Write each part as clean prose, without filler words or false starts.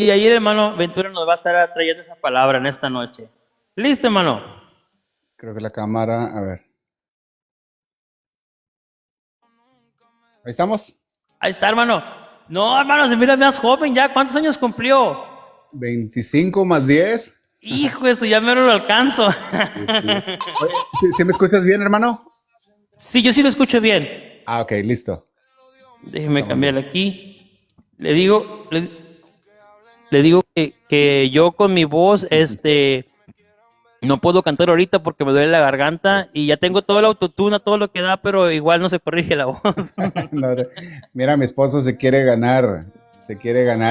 Y ahí el hermano Ventura nos va a estar trayendo esa palabra en esta noche. ¿Listo, hermano? Creo que la cámara, a ver. Ahí estamos. Ahí está, hermano. No, hermano, se mira más joven ya. ¿Cuántos años cumplió? 25 más 10. Hijo, eso ya me lo alcanzo. Sí, sí. Oye, ¿sí me escuchas bien, hermano? Sí, yo sí lo escucho bien. Ah, ok, listo. Déjeme Estamos bien. cambiarle aquí. Le digo, le digo que yo con mi voz, no puedo cantar ahorita porque me duele la garganta y ya tengo todo el autotune, todo lo que da, pero igual no se corrige la voz. No, mira, mi esposo se quiere ganar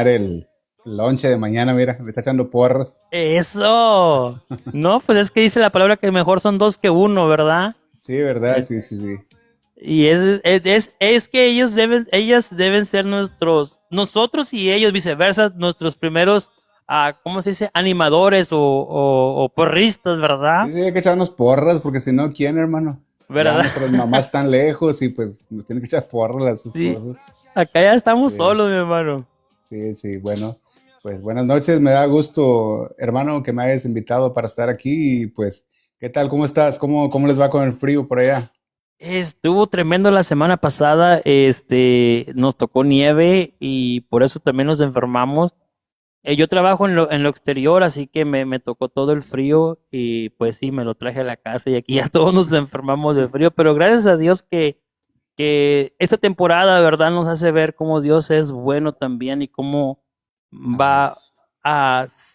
el lonche de mañana, mira, me está echando porras. Eso. No, pues es que dice la palabra que mejor son dos que uno, ¿verdad? Sí, ¿verdad? Eh, Sí, sí, sí. Y es que ellas deben ser nosotros y ellos viceversa, nuestros primeros, ¿cómo se dice? Animadores o porristas, ¿verdad? Sí, sí, hay que echarnos porras, porque si no, ¿quién, hermano? Ya ¿Verdad? nuestras mamás están lejos y pues nos tienen que echar porras las Sí. esposas. Acá ya estamos Sí. solos, mi hermano. Sí, sí, bueno, pues buenas noches, me da gusto, hermano, que me hayas invitado para estar aquí y pues, ¿qué tal? ¿Cómo estás? ¿Cómo les va con el frío por allá? Estuvo tremendo la semana pasada, nos tocó nieve y por eso también nos enfermamos. Yo trabajo en lo exterior, así que me tocó todo el frío y pues sí, me lo traje a la casa y aquí ya todos nos enfermamos de frío, pero gracias a Dios que esta temporada, ¿verdad? Nos hace ver cómo Dios es bueno también y cómo Amén. va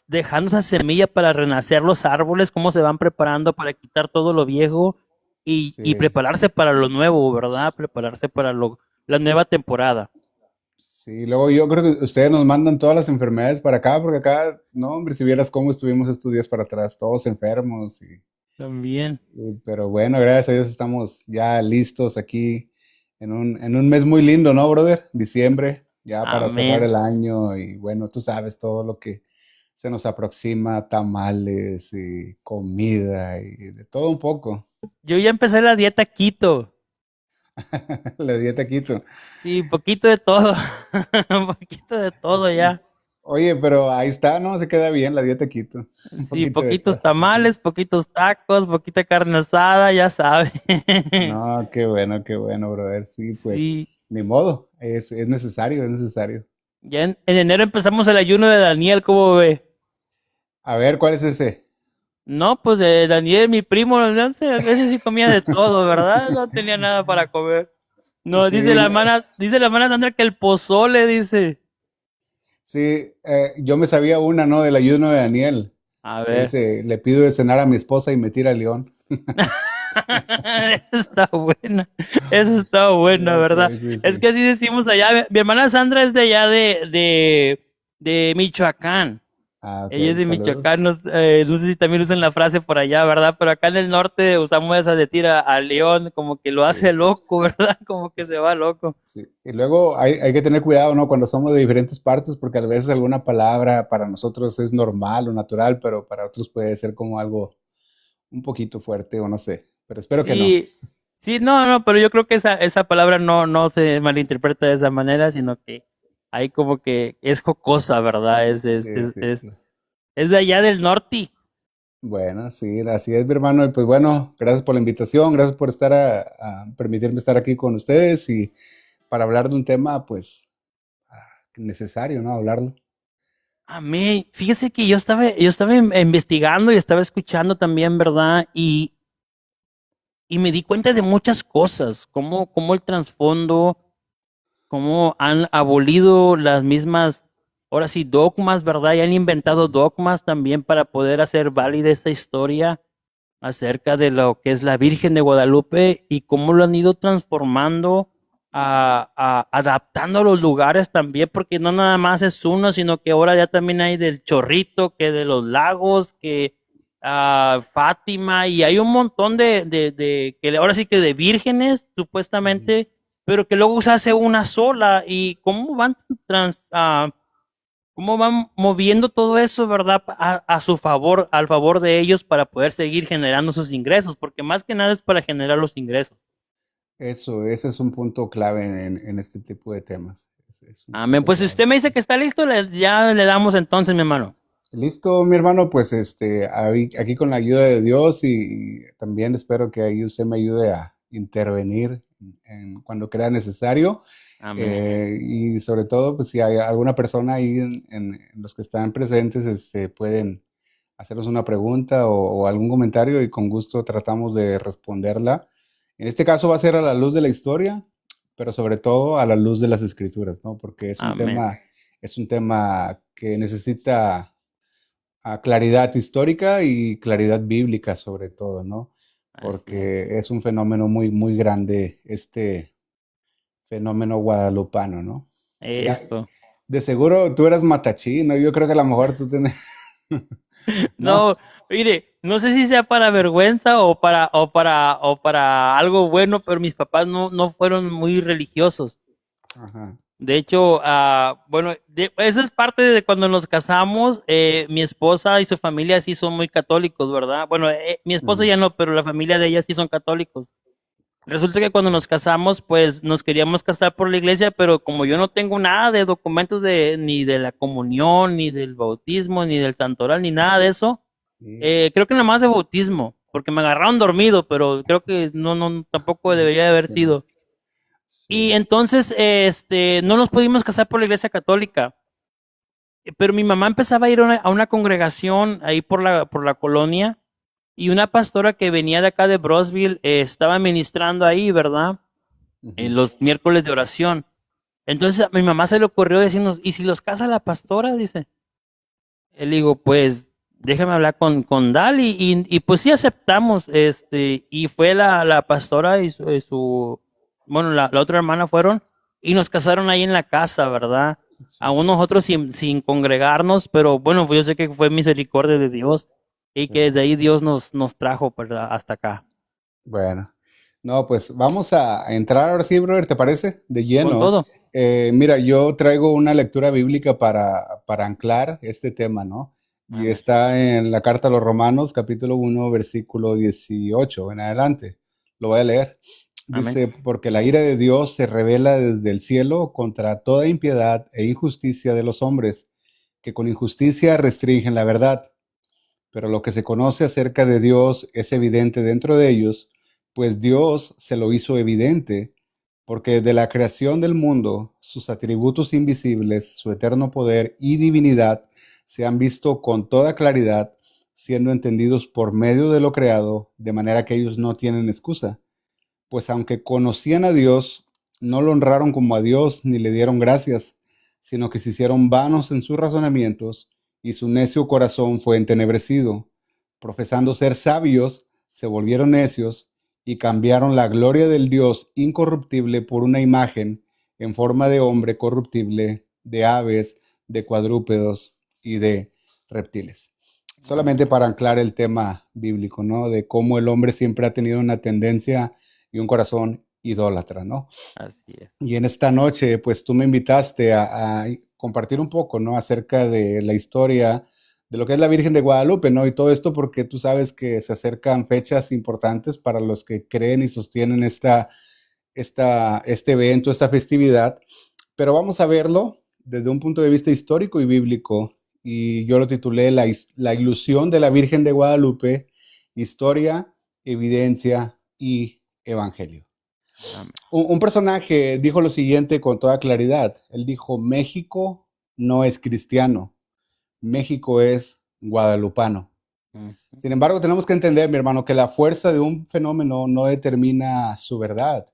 dejando esa semilla para renacer los árboles, cómo se van preparando para quitar todo lo viejo y Sí, prepararse para lo nuevo, ¿verdad? Prepararse para la nueva temporada. sí, luego yo creo que ustedes nos mandan todas las enfermedades para acá, porque acá, no, hombre, si vieras cómo estuvimos estos días para atrás, todos enfermos, También. pero bueno, gracias a Dios estamos ya listos aquí en un mes muy lindo, ¿no, brother? Diciembre, ya para cerrar Amén. el año y bueno, tú sabes todo lo que se nos aproxima, tamales y comida y de todo un poco. Yo ya empecé la dieta keto. La dieta quito. Sí, poquito de todo. Un poquito de todo ya. Oye, pero ahí está, ¿no? Se queda bien la dieta quito. Un Sí, poquito de poquitos todo. tamales, poquitos tacos, poquita carne asada, ya sabe. No, qué bueno, brother. Sí, pues, Sí, ni modo. Es necesario, es necesario. ya en enero empezamos el ayuno de Daniel, ¿cómo ve? A ver, ¿cuál es ese? No, pues Daniel, mi primo, no sé, ese sí comía de todo, ¿verdad? No tenía nada para comer. No, Sí, dice la hermana Sandra que el pozole, dice. sí, yo me sabía una, ¿no? Del ayuno de Daniel, A que ver. dice, le pido de cenar a mi esposa y me tira a león. Eso está buena, eso está buena, Ya ¿verdad? sé, sí, Es sí. que así decimos allá. Mi hermana Sandra es de allá de Michoacán. Ah, Ella es ok, de Michoacán, saludos. no sé si también usan la frase por allá, ¿verdad? Pero acá en el norte usamos esa de tira al león, como que lo hace Sí, loco, ¿verdad? Como que se va loco. sí. Y luego hay que tener cuidado, ¿no? Cuando somos de diferentes partes, porque a veces alguna palabra para nosotros es normal o natural, pero para otros puede ser como algo un poquito fuerte o no sé. Pero espero que no. Sí, sí, no, pero yo creo que esa palabra no se malinterpreta de esa manera, sino que ahí como que es jocosa, ¿verdad? Sí, sí, sí. Es de allá del norte. Bueno, sí, así es, mi hermano. Y pues bueno, gracias por la invitación, gracias por a permitirme estar aquí con ustedes y para hablar de un tema, pues, necesario, ¿no? Hablarlo. Amén. Fíjese que yo estaba investigando y estaba escuchando también, ¿verdad? Y me di cuenta de muchas cosas, como el trasfondo, cómo han abolido las mismas, ahora sí, dogmas, ¿verdad? Y han inventado dogmas también para poder hacer válida esta historia acerca de lo que es la Virgen de Guadalupe y cómo lo han ido transformando, adaptando a los lugares también, porque no nada más es uno, sino que ahora ya también hay del Chorrito, que de los lagos, que Fátima, y hay un montón que ahora sí que de vírgenes, Ujú. supuestamente, pero que luego se hace una sola, y cómo van cómo van moviendo todo eso, ¿verdad? A su favor, al favor de ellos para poder seguir generando sus ingresos, porque más que nada es para generar los ingresos. Eso, ese es un punto clave en este tipo de temas. Es un Amén. poquito Pues si suave. usted me dice que está listo, ya le damos entonces, mi hermano. Listo, mi hermano, pues aquí con la ayuda de Dios y también espero que ahí usted me ayude a intervenir cuando crea necesario. Amén. Y sobre todo, pues si hay alguna persona ahí en los que están presentes, pueden hacernos una pregunta o algún comentario y con gusto tratamos de responderla. En este caso va a ser a la luz de la historia, pero sobre todo a la luz de las escrituras, ¿no? Porque Amén. es un tema que necesita claridad histórica y claridad bíblica sobre todo, ¿no? Así es. Porque es un fenómeno muy, muy grande, este fenómeno guadalupano, ¿no? Ya, Esto. de seguro tú eras matachí, ¿no? Yo creo que a lo mejor tú tienes, ¿no? No, mire, no sé si sea para vergüenza o para algo bueno, pero mis papás no fueron muy religiosos. Ajá. De hecho, bueno, eso es parte de cuando nos casamos. Mi esposa y su familia sí son muy católicos, ¿verdad? Bueno, mi esposa Ujú. ya no, pero la familia de ella sí son católicos. Resulta que cuando nos casamos, pues nos queríamos casar por la iglesia, pero como yo no tengo nada de documentos ni de la comunión, ni del bautismo, ni del santoral, ni nada de eso, Sí, creo que nada más de bautismo, porque me agarraron dormido, pero creo que no, tampoco debería de haber sí, no, sido. Y sí. entonces, no nos pudimos casar por la iglesia católica, pero mi mamá empezaba a ir a una congregación ahí por la colonia y una pastora que venía de acá de Brosville estaba ministrando ahí, ¿verdad? En Ujú. los miércoles de oración. Entonces a mi mamá se le ocurrió decirnos, ¿y si los casa la pastora? Dice. Él digo, pues déjame hablar con Dali y pues sí aceptamos, y fue la pastora bueno, la otra hermana fueron y nos casaron ahí en la casa, ¿verdad? Sí, Aún nosotros sin congregarnos, pero bueno, pues yo sé que fue misericordia de Dios y sí. que desde ahí Dios nos trajo, ¿verdad? Hasta acá. Bueno, no, pues vamos a entrar ahora sí, brother, ¿te parece? De Con lleno. todo. Mira, yo traigo una lectura bíblica para anclar este tema, ¿no? Y Amén. está en la carta a los Romanos, capítulo 1, versículo 18 en adelante. Lo voy a leer. Amén. Dice, porque la ira de Dios se revela desde el cielo contra toda impiedad e injusticia de los hombres, que con injusticia restringen la verdad, pero lo que se conoce acerca de Dios es evidente dentro de ellos, pues Dios se lo hizo evidente, porque desde la creación del mundo, sus atributos invisibles, su eterno poder y divinidad se han visto con toda claridad, siendo entendidos por medio de lo creado, de manera que ellos no tienen excusa. Pues aunque conocían a Dios, no lo honraron como a Dios ni le dieron gracias, sino que se hicieron vanos en sus razonamientos y su necio corazón fue entenebrecido. Profesando ser sabios, se volvieron necios y cambiaron la gloria del Dios incorruptible por una imagen en forma de hombre corruptible, de aves, de cuadrúpedos y de reptiles. Solamente para anclar el tema bíblico, ¿no? De cómo el hombre siempre ha tenido una tendencia y un corazón idólatra, ¿no? Así es. Y en esta noche, pues tú me invitaste a compartir un poco, ¿no? Acerca de la historia de lo que es la Virgen de Guadalupe, ¿no? Y todo esto porque tú sabes que se acercan fechas importantes para los que creen y sostienen este evento, esta festividad, pero vamos a verlo desde un punto de vista histórico y bíblico. Y yo lo titulé La ilusión de la Virgen de Guadalupe, historia, evidencia y evangelio. Amén. Un personaje dijo lo siguiente con toda claridad. Él dijo, México no es cristiano, México es guadalupano. Ujú. Sin embargo, tenemos que entender, mi hermano, que la fuerza de un fenómeno no determina su verdad.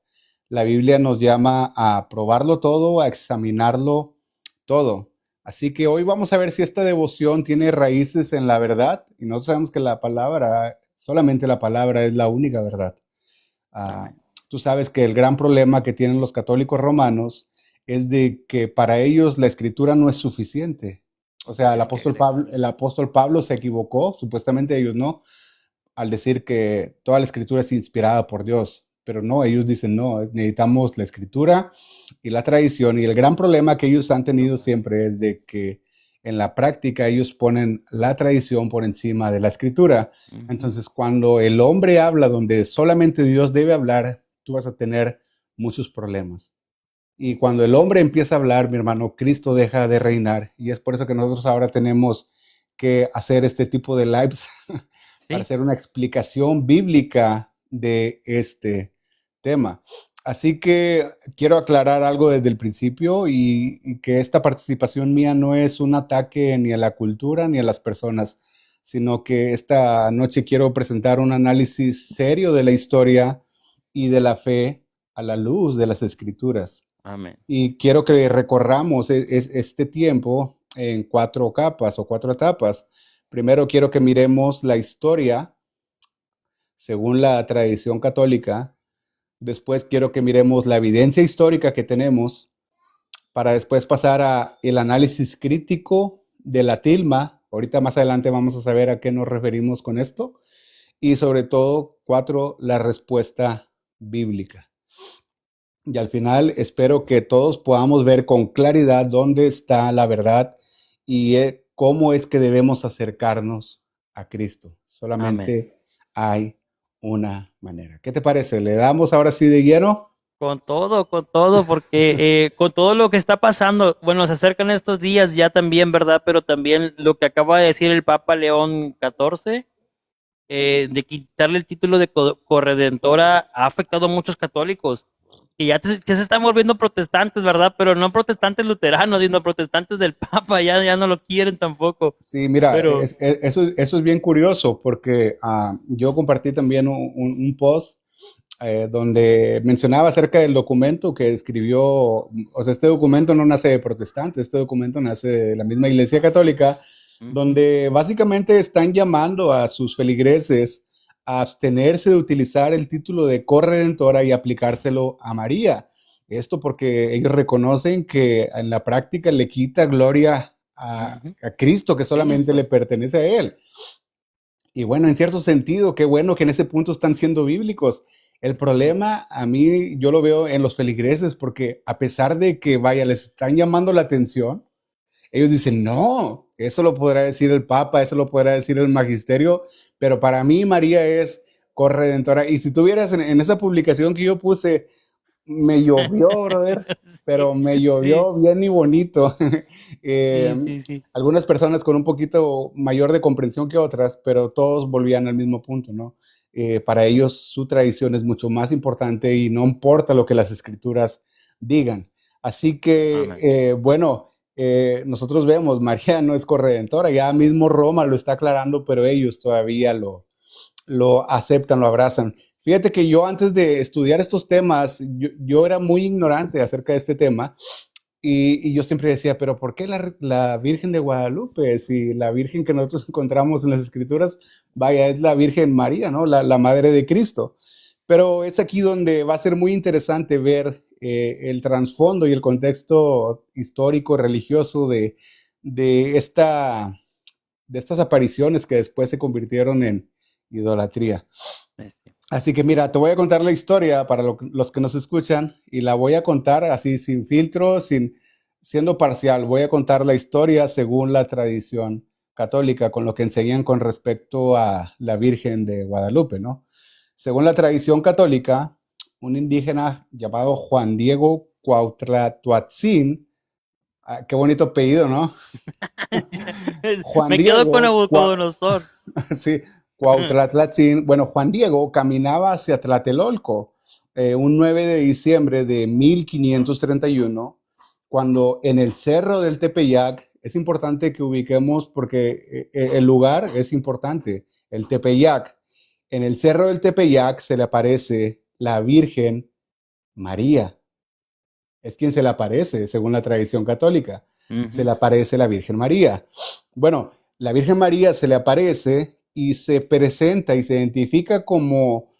La Biblia nos llama a probarlo todo, a examinarlo todo. Así que hoy vamos a ver si esta devoción tiene raíces en la verdad. Y nosotros sabemos que la palabra, solamente la palabra es la única verdad. Ah, Amén. tú sabes que el gran problema que tienen los católicos romanos es de que para ellos la escritura no es suficiente. O sea, Tienen que agregar. El apóstol Pablo se equivocó, supuestamente ellos no, al decir que toda la escritura es inspirada por Dios. Pero no, ellos dicen no, necesitamos la escritura y la tradición. Y el gran problema que ellos han tenido siempre es de que en la práctica ellos ponen la tradición por encima de la escritura. Ujú. Entonces, cuando el hombre habla donde solamente Dios debe hablar, tú vas a tener muchos problemas. Y cuando el hombre empieza a hablar, mi hermano, Cristo deja de reinar. Y es por eso que nosotros ahora tenemos que hacer este tipo de lives para Sí, hacer una explicación bíblica de este tema. Así que quiero aclarar algo desde el principio y que esta participación mía no es un ataque ni a la cultura ni a las personas, sino que esta noche quiero presentar un análisis serio de la historia y de la fe a la luz de las escrituras. amén. Y quiero que recorramos este tiempo en cuatro capas o cuatro etapas. Primero quiero que miremos la historia según la tradición católica. Después quiero que miremos la evidencia histórica que tenemos para después pasar a el análisis crítico de la tilma. Ahorita más adelante vamos a saber a qué nos referimos con esto. Y sobre todo, cuatro, la respuesta bíblica. Y al final espero que todos podamos ver con claridad dónde está la verdad y cómo es que debemos acercarnos a Cristo. Amén. Solamente hay una manera. ¿Qué te parece? ¿Le damos ahora sí de lleno? Con todo, porque con todo lo que está pasando, bueno, se acercan estos días ya también, ¿verdad? Pero también lo que acaba de decir el Papa León XIV, de quitarle el título de corredentora, ha afectado a muchos católicos, que ya se están volviendo protestantes, ¿verdad? Pero no protestantes luteranos, sino protestantes del Papa, ya no lo quieren tampoco. Sí, mira, Pero, eso es bien curioso porque yo compartí también un post donde mencionaba acerca del documento que escribió, o sea, este documento no nace de protestantes, este documento nace de la misma Iglesia Católica, ujú, donde básicamente están llamando a sus feligreses a abstenerse de utilizar el título de corredentora y aplicárselo a María. Esto porque ellos reconocen que en la práctica le quita gloria ujú, a Cristo, que solamente le Cristo. pertenece a Él. Y bueno, en cierto sentido, qué bueno que en ese punto están siendo bíblicos. El Sí, problema a mí yo lo veo en los feligreses porque a pesar de que, vaya, les están llamando la atención, ellos dicen, no, eso lo podrá decir el Papa, eso lo podrá decir el magisterio, pero para mí María es corredentora. Y si tuvieras en esa publicación que yo puse, me llovió, brother, sí, pero me sí, llovió bien y bonito. Eh, sí, sí, sí. algunas personas con un poquito mayor de comprensión que otras, pero todos volvían al mismo punto, ¿no? Para ellos su tradición es mucho más importante y no importa lo que las escrituras digan. Así que, Amén. bueno, nosotros vemos, María no es corredentora, ya mismo Roma lo está aclarando, pero ellos todavía lo aceptan, lo abrazan. Fíjate que yo antes de estudiar estos temas, yo era muy ignorante acerca de este tema y yo siempre decía, pero ¿por qué la Virgen de Guadalupe? Si la Virgen que nosotros encontramos en las Escrituras, vaya, es la Virgen María, ¿no? La Madre de Cristo. Pero es aquí donde va a ser muy interesante ver el trasfondo y el contexto histórico, religioso de, esta, de estas apariciones que después se convirtieron en idolatría. Sí. Así que mira, te voy a contar la historia para los que nos escuchan y la voy a contar así sin filtro, siendo parcial. Voy a contar la historia según la tradición católica, con lo que enseñan con respecto a la Virgen de Guadalupe, ¿no? Según la tradición católica, un indígena llamado Juan Diego Cuauhtlatoatzin, qué bonito apellido, ¿no? Juan Me quedo con Diego, Nabucodonosor. sí, Cuautlatlatzin. Bueno, Juan Diego caminaba hacia Tlatelolco un 9 de diciembre de 1531, cuando en el cerro del Tepeyac, es importante que ubiquemos porque el lugar es importante, el Tepeyac. En el cerro del Tepeyac se le aparece la Virgen María. Es quien se le aparece, según la tradición católica. Se Ujú, le aparece la Virgen María. Bueno, la Virgen María se le aparece y se presenta y se identifica como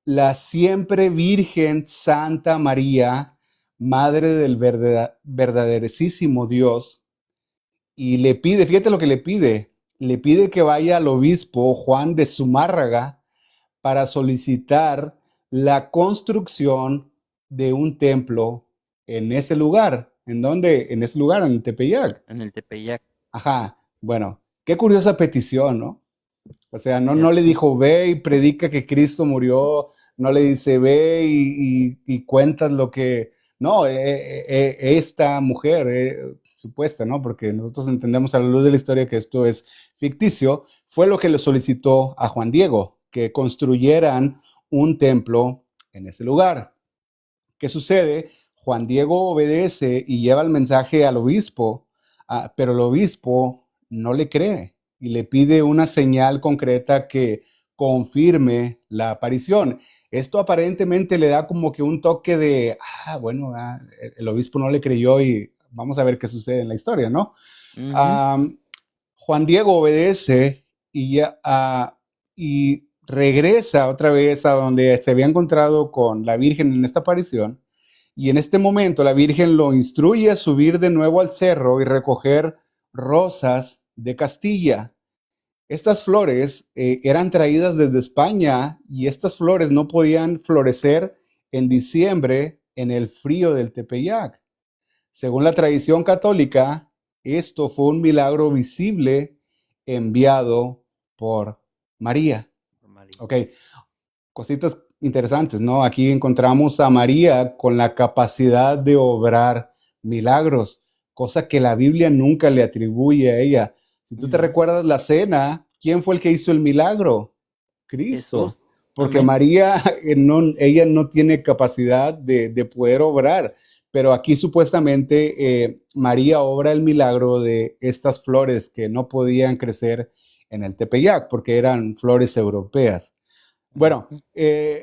la siempre Virgen Santa María, Madre del verdaderísimo Dios, y le pide, fíjate lo que le pide que vaya al obispo Juan de Zumárraga para solicitar la construcción de un templo en ese lugar. ¿En dónde? En ese lugar, en Tepeyac. en el Tepeyac. Ajá, bueno, qué curiosa petición, ¿no? O sea, Ya no le sé. dijo, ve y predica que Cristo murió, no le dice, ve y cuentas No, esta mujer supuesta, ¿no? Porque nosotros entendemos a la luz de la historia que esto es ficticio, fue lo que le solicitó a Juan Diego, que construyeran un templo en ese lugar. ¿Qué sucede? Juan Diego obedece y lleva el mensaje al obispo, pero el obispo no le cree y le pide una señal concreta que confirme la aparición. Esto aparentemente le da como que un toque de, bueno, el obispo no le creyó y vamos a ver qué sucede en la historia, ¿no? Ujú. Um, Juan Diego obedece y regresa otra vez a donde se había encontrado con la Virgen en esta aparición. Y en este momento la Virgen lo instruye a subir de nuevo al cerro y recoger rosas de Castilla. Estas flores eran traídas desde España y estas flores no podían florecer en diciembre en el frío del Tepeyac. Según la tradición católica, esto fue un milagro visible enviado por María. María. Ok, cositas interesantes, ¿no? Aquí encontramos a María con la capacidad de obrar milagros, cosa que la Biblia nunca le atribuye a ella. Si tú te Ujú. recuerdas la cena, ¿quién fue el que hizo el milagro? Cristo. Jesús. Porque Amén. María, ella no tiene capacidad de poder obrar, pero aquí supuestamente María obra el milagro de estas flores que no podían crecer en el Tepeyac porque eran flores europeas. Bueno, Ujú.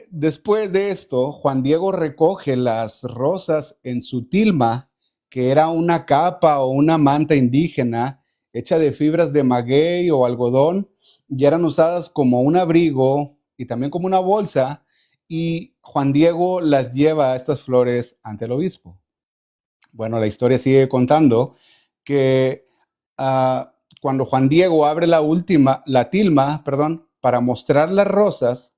después de esto, Juan Diego recoge las rosas en su tilma, que era una capa o una manta indígena hecha de fibras de maguey o algodón, y eran usadas como un abrigo y también como una bolsa, y Juan Diego las lleva a estas flores ante el obispo. Bueno, la historia sigue contando que cuando Juan Diego abre la tilma, perdón, para mostrar las rosas,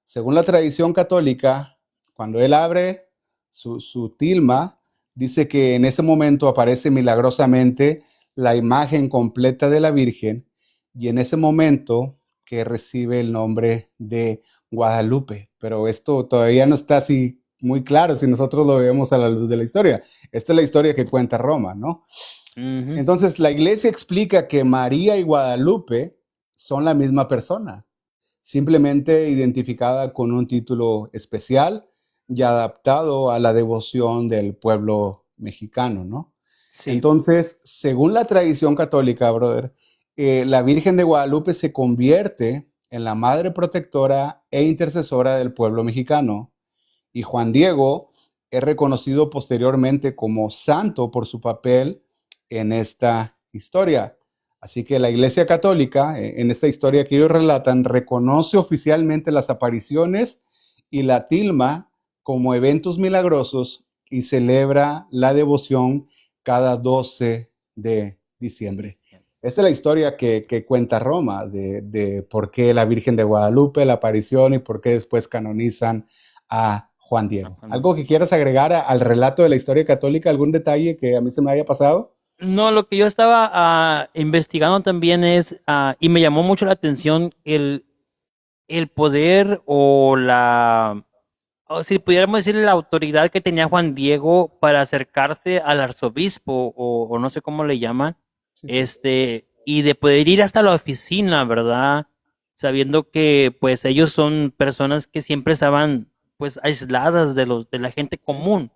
según la tradición católica, cuando él abre su tilma, dice que en ese momento aparece milagrosamente la imagen completa de la Virgen y en ese momento que recibe el nombre de Guadalupe. Pero esto todavía no está así muy claro si nosotros lo vemos a la luz de la historia. Esta es la historia que cuenta Roma, ¿no? Ujú. Entonces, la iglesia explica que María y Guadalupe son la misma persona, simplemente identificada con un título especial y adaptado a la devoción del pueblo mexicano, ¿no? Sí. Entonces, según la tradición católica, brother, la Virgen de Guadalupe se convierte en la madre protectora e intercesora del pueblo mexicano y Juan Diego es reconocido posteriormente como santo por su papel en esta historia. Así que la Iglesia Católica, en esta historia que ellos relatan, reconoce oficialmente las apariciones y la tilma como eventos milagrosos y celebra la devoción cada 12 de diciembre. Esta es la historia que cuenta Roma de por qué la Virgen de Guadalupe, la aparición y por qué después canonizan a Juan Diego. ¿Algo que quieras agregar al relato de la historia católica? ¿Algún detalle que a mí se me haya pasado? No, lo que yo estaba investigando también es, y me llamó mucho la atención el poder o si pudiéramos decir la autoridad que tenía Juan Diego para acercarse al arzobispo o no sé cómo le llaman, Sí, sí. y de poder ir hasta la oficina, ¿verdad? Sabiendo que pues ellos son personas que siempre estaban pues aisladas de la gente Sí, común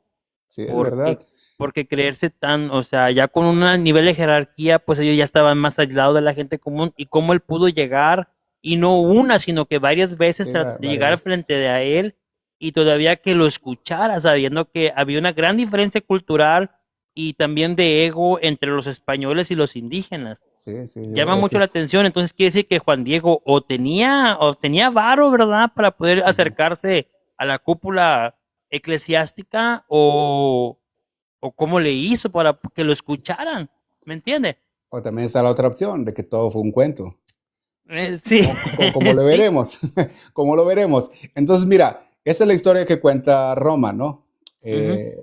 sí, es verdad. porque, porque creerse tan, o sea, ya con un nivel de jerarquía, pues ellos ya estaban más aislados de la gente común y cómo él pudo llegar, y no una, sino que varias veces Sí, de varias llegar veces. frente de a él y todavía que lo escuchara, sabiendo que había una gran diferencia cultural y también de ego entre los españoles y los indígenas. Sí, sí, Llama eso mucho la es. atención, entonces quiere decir que Juan Diego o tenía varo, ¿verdad? Para poder Ujú. acercarse a la cúpula eclesiástica o cómo le hizo para que lo escucharan, ¿me entiende? O también está la otra opción de que todo fue un cuento. Sí, Como lo sí. veremos, como lo veremos. Entonces, mira, esa es la historia que cuenta Roma, ¿no? Ujú. Eh,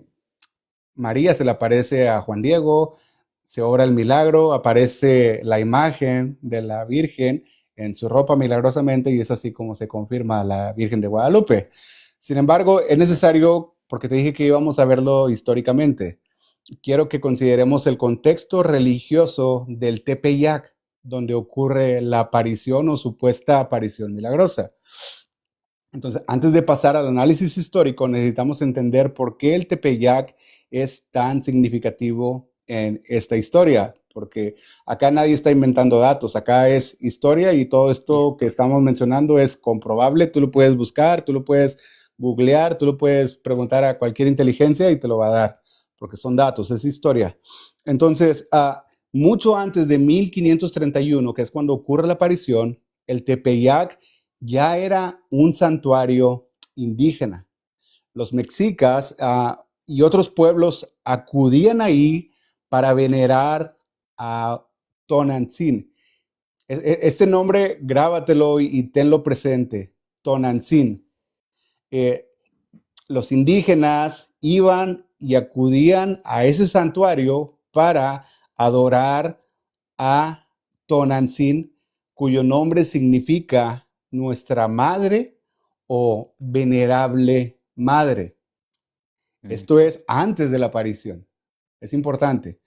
María se le aparece a Juan Diego, se obra el milagro, aparece la imagen de la Virgen en su ropa milagrosamente y es así como se confirma la Virgen de Guadalupe. Sin embargo, es necesario porque te dije que íbamos a verlo históricamente. Quiero que consideremos el contexto religioso del Tepeyac, donde ocurre la aparición o supuesta aparición milagrosa. Entonces, antes de pasar al análisis histórico, necesitamos entender por qué el Tepeyac es tan significativo en esta historia, porque acá nadie está inventando datos, acá es historia y todo esto que estamos mencionando es comprobable, tú lo puedes buscar, tú lo puedes googlear, tú lo puedes preguntar a cualquier inteligencia y te lo va a dar, porque son datos, es historia. Entonces, mucho antes de 1531, que es cuando ocurre la aparición, el Tepeyac ya era un santuario indígena. Los mexicas y otros pueblos acudían ahí para venerar a Tonantzin. Este nombre, grábatelo y tenlo presente, Tonantzin. Los indígenas iban y acudían a ese santuario para adorar a Tonantzin, cuyo nombre significa nuestra madre o venerable madre. Esto es antes de la aparición. Es importante.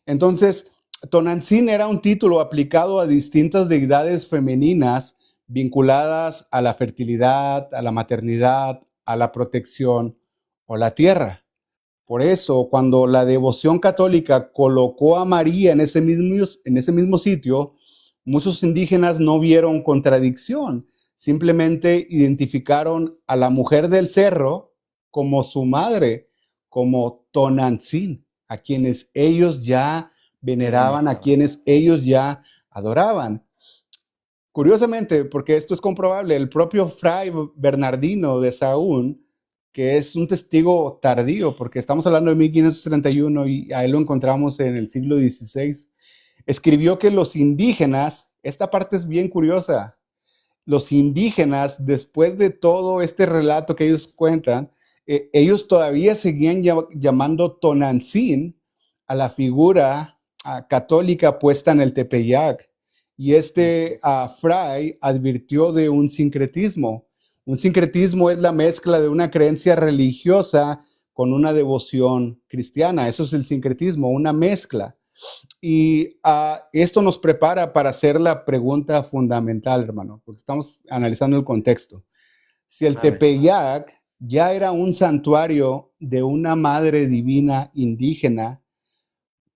Entonces, Tonantzin era un título aplicado a distintas deidades femeninas vinculadas a la fertilidad, a la maternidad, a la protección o la tierra. Por eso, cuando la devoción católica colocó a María en ese mismo sitio, muchos indígenas no vieron contradicción, simplemente identificaron a la mujer del cerro como su madre, como Tonantzin, a quienes ellos ya veneraban, a quienes ellos ya adoraban. Curiosamente, porque esto es comprobable, el propio Fray Bernardino de Sahagún, que es un testigo tardío, porque estamos hablando de 1531 y a él lo encontramos en el siglo XVI, escribió que los indígenas, esta parte es bien curiosa, los indígenas, después de todo este relato que ellos cuentan, ellos todavía seguían llamando Tonantzin a la figura católica puesta en el Tepeyac. Y este fray advirtió de un sincretismo. Un sincretismo es la mezcla de una creencia religiosa con una devoción cristiana. Eso es el sincretismo, una mezcla. Y esto nos prepara para hacer la pregunta fundamental, hermano, porque estamos analizando el contexto. Si el Tepeyac ya era un santuario de una madre divina indígena,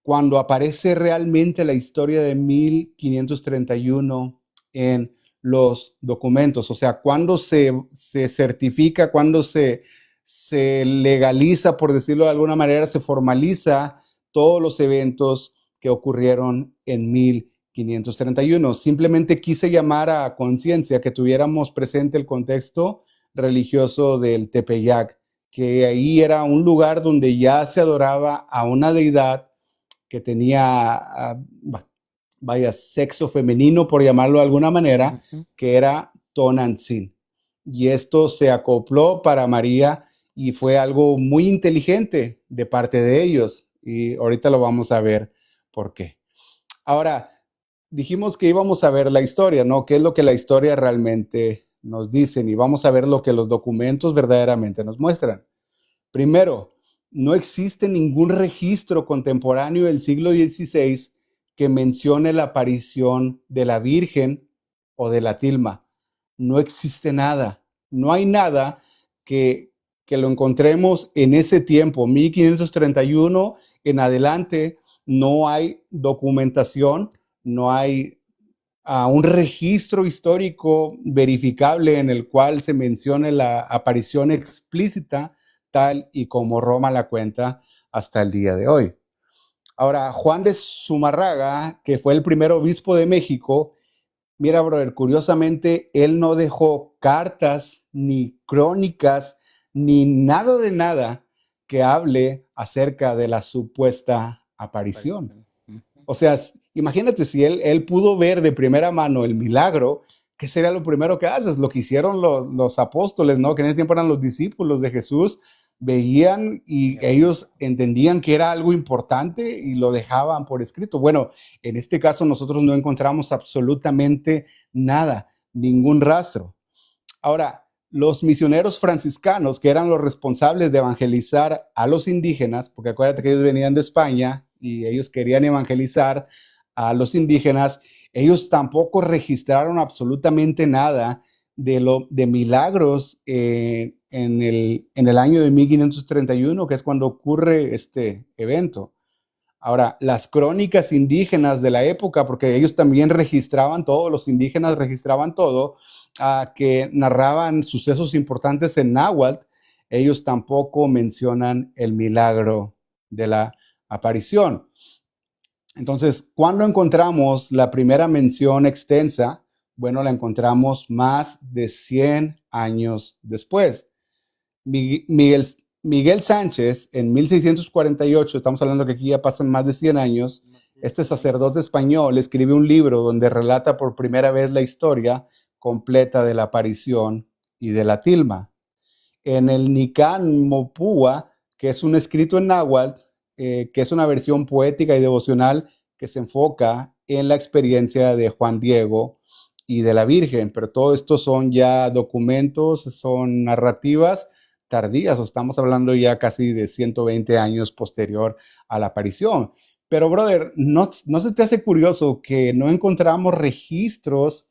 cuando aparece realmente la historia de 1531 en los documentos, o sea, cuando se certifica, cuando se legaliza, por decirlo de alguna manera, se formaliza todos los eventos que ocurrieron en 1531. Simplemente quise llamar a conciencia que tuviéramos presente el contexto religioso del Tepeyac, que ahí era un lugar donde ya se adoraba a una deidad que tenía, vaya, sexo femenino, por llamarlo de alguna manera, que era Tonantzin. Y esto se acopló para María y fue algo muy inteligente de parte de ellos. Y ahorita lo vamos a ver por qué. Ahora, dijimos que íbamos a ver la historia, ¿no? ¿Qué es lo que la historia realmente nos dicen? Y vamos a ver lo que los documentos verdaderamente nos muestran. Primero, no existe ningún registro contemporáneo del siglo XVI que mencione la aparición de la Virgen o de la tilma. No existe nada. No hay nada que lo encontremos en ese tiempo, 1531 en adelante. No hay documentación, no hay un registro histórico verificable en el cual se mencione la aparición explícita tal y como Roma la cuenta hasta el día de hoy. Ahora, Juan de Zumarraga, que fue el primer obispo de México, mira, brother, curiosamente, él no dejó cartas, ni crónicas, ni nada de nada que hable acerca de la supuesta aparición. O sea, imagínate si él pudo ver de primera mano el milagro, ¿qué sería lo primero que haces? Lo que hicieron los apóstoles, ¿no? Que en ese tiempo eran los discípulos de Jesús, veían y ellos entendían que era algo importante y lo dejaban por escrito. Bueno, en este caso nosotros no encontramos absolutamente nada, ningún rastro. Ahora, los misioneros franciscanos, que eran los responsables de evangelizar a los indígenas, porque acuérdate que ellos venían de España y ellos querían evangelizar a los indígenas, ellos tampoco registraron absolutamente nada de milagros en el año de 1531, que es cuando ocurre este evento. Ahora, las crónicas indígenas de la época, porque ellos también registraban todo, los indígenas registraban todo, que narraban sucesos importantes en náhuatl, ellos tampoco mencionan el milagro de la aparición. Entonces, ¿cuándo encontramos la primera mención extensa? Bueno, la encontramos más de 100 años después. Miguel Sánchez, en 1648, estamos hablando que aquí ya pasan más de 100 años, este sacerdote español escribe un libro donde relata por primera vez la historia completa de la aparición y de la tilma. En el Nican Mopúa, que es un escrito en náhuatl, que es una versión poética y devocional que se enfoca en la experiencia de Juan Diego y de la Virgen, pero todo esto son ya documentos, son narrativas tardías, o estamos hablando ya casi de 120 años posterior a la aparición. Pero, brother, ¿no se te hace curioso que no encontramos registros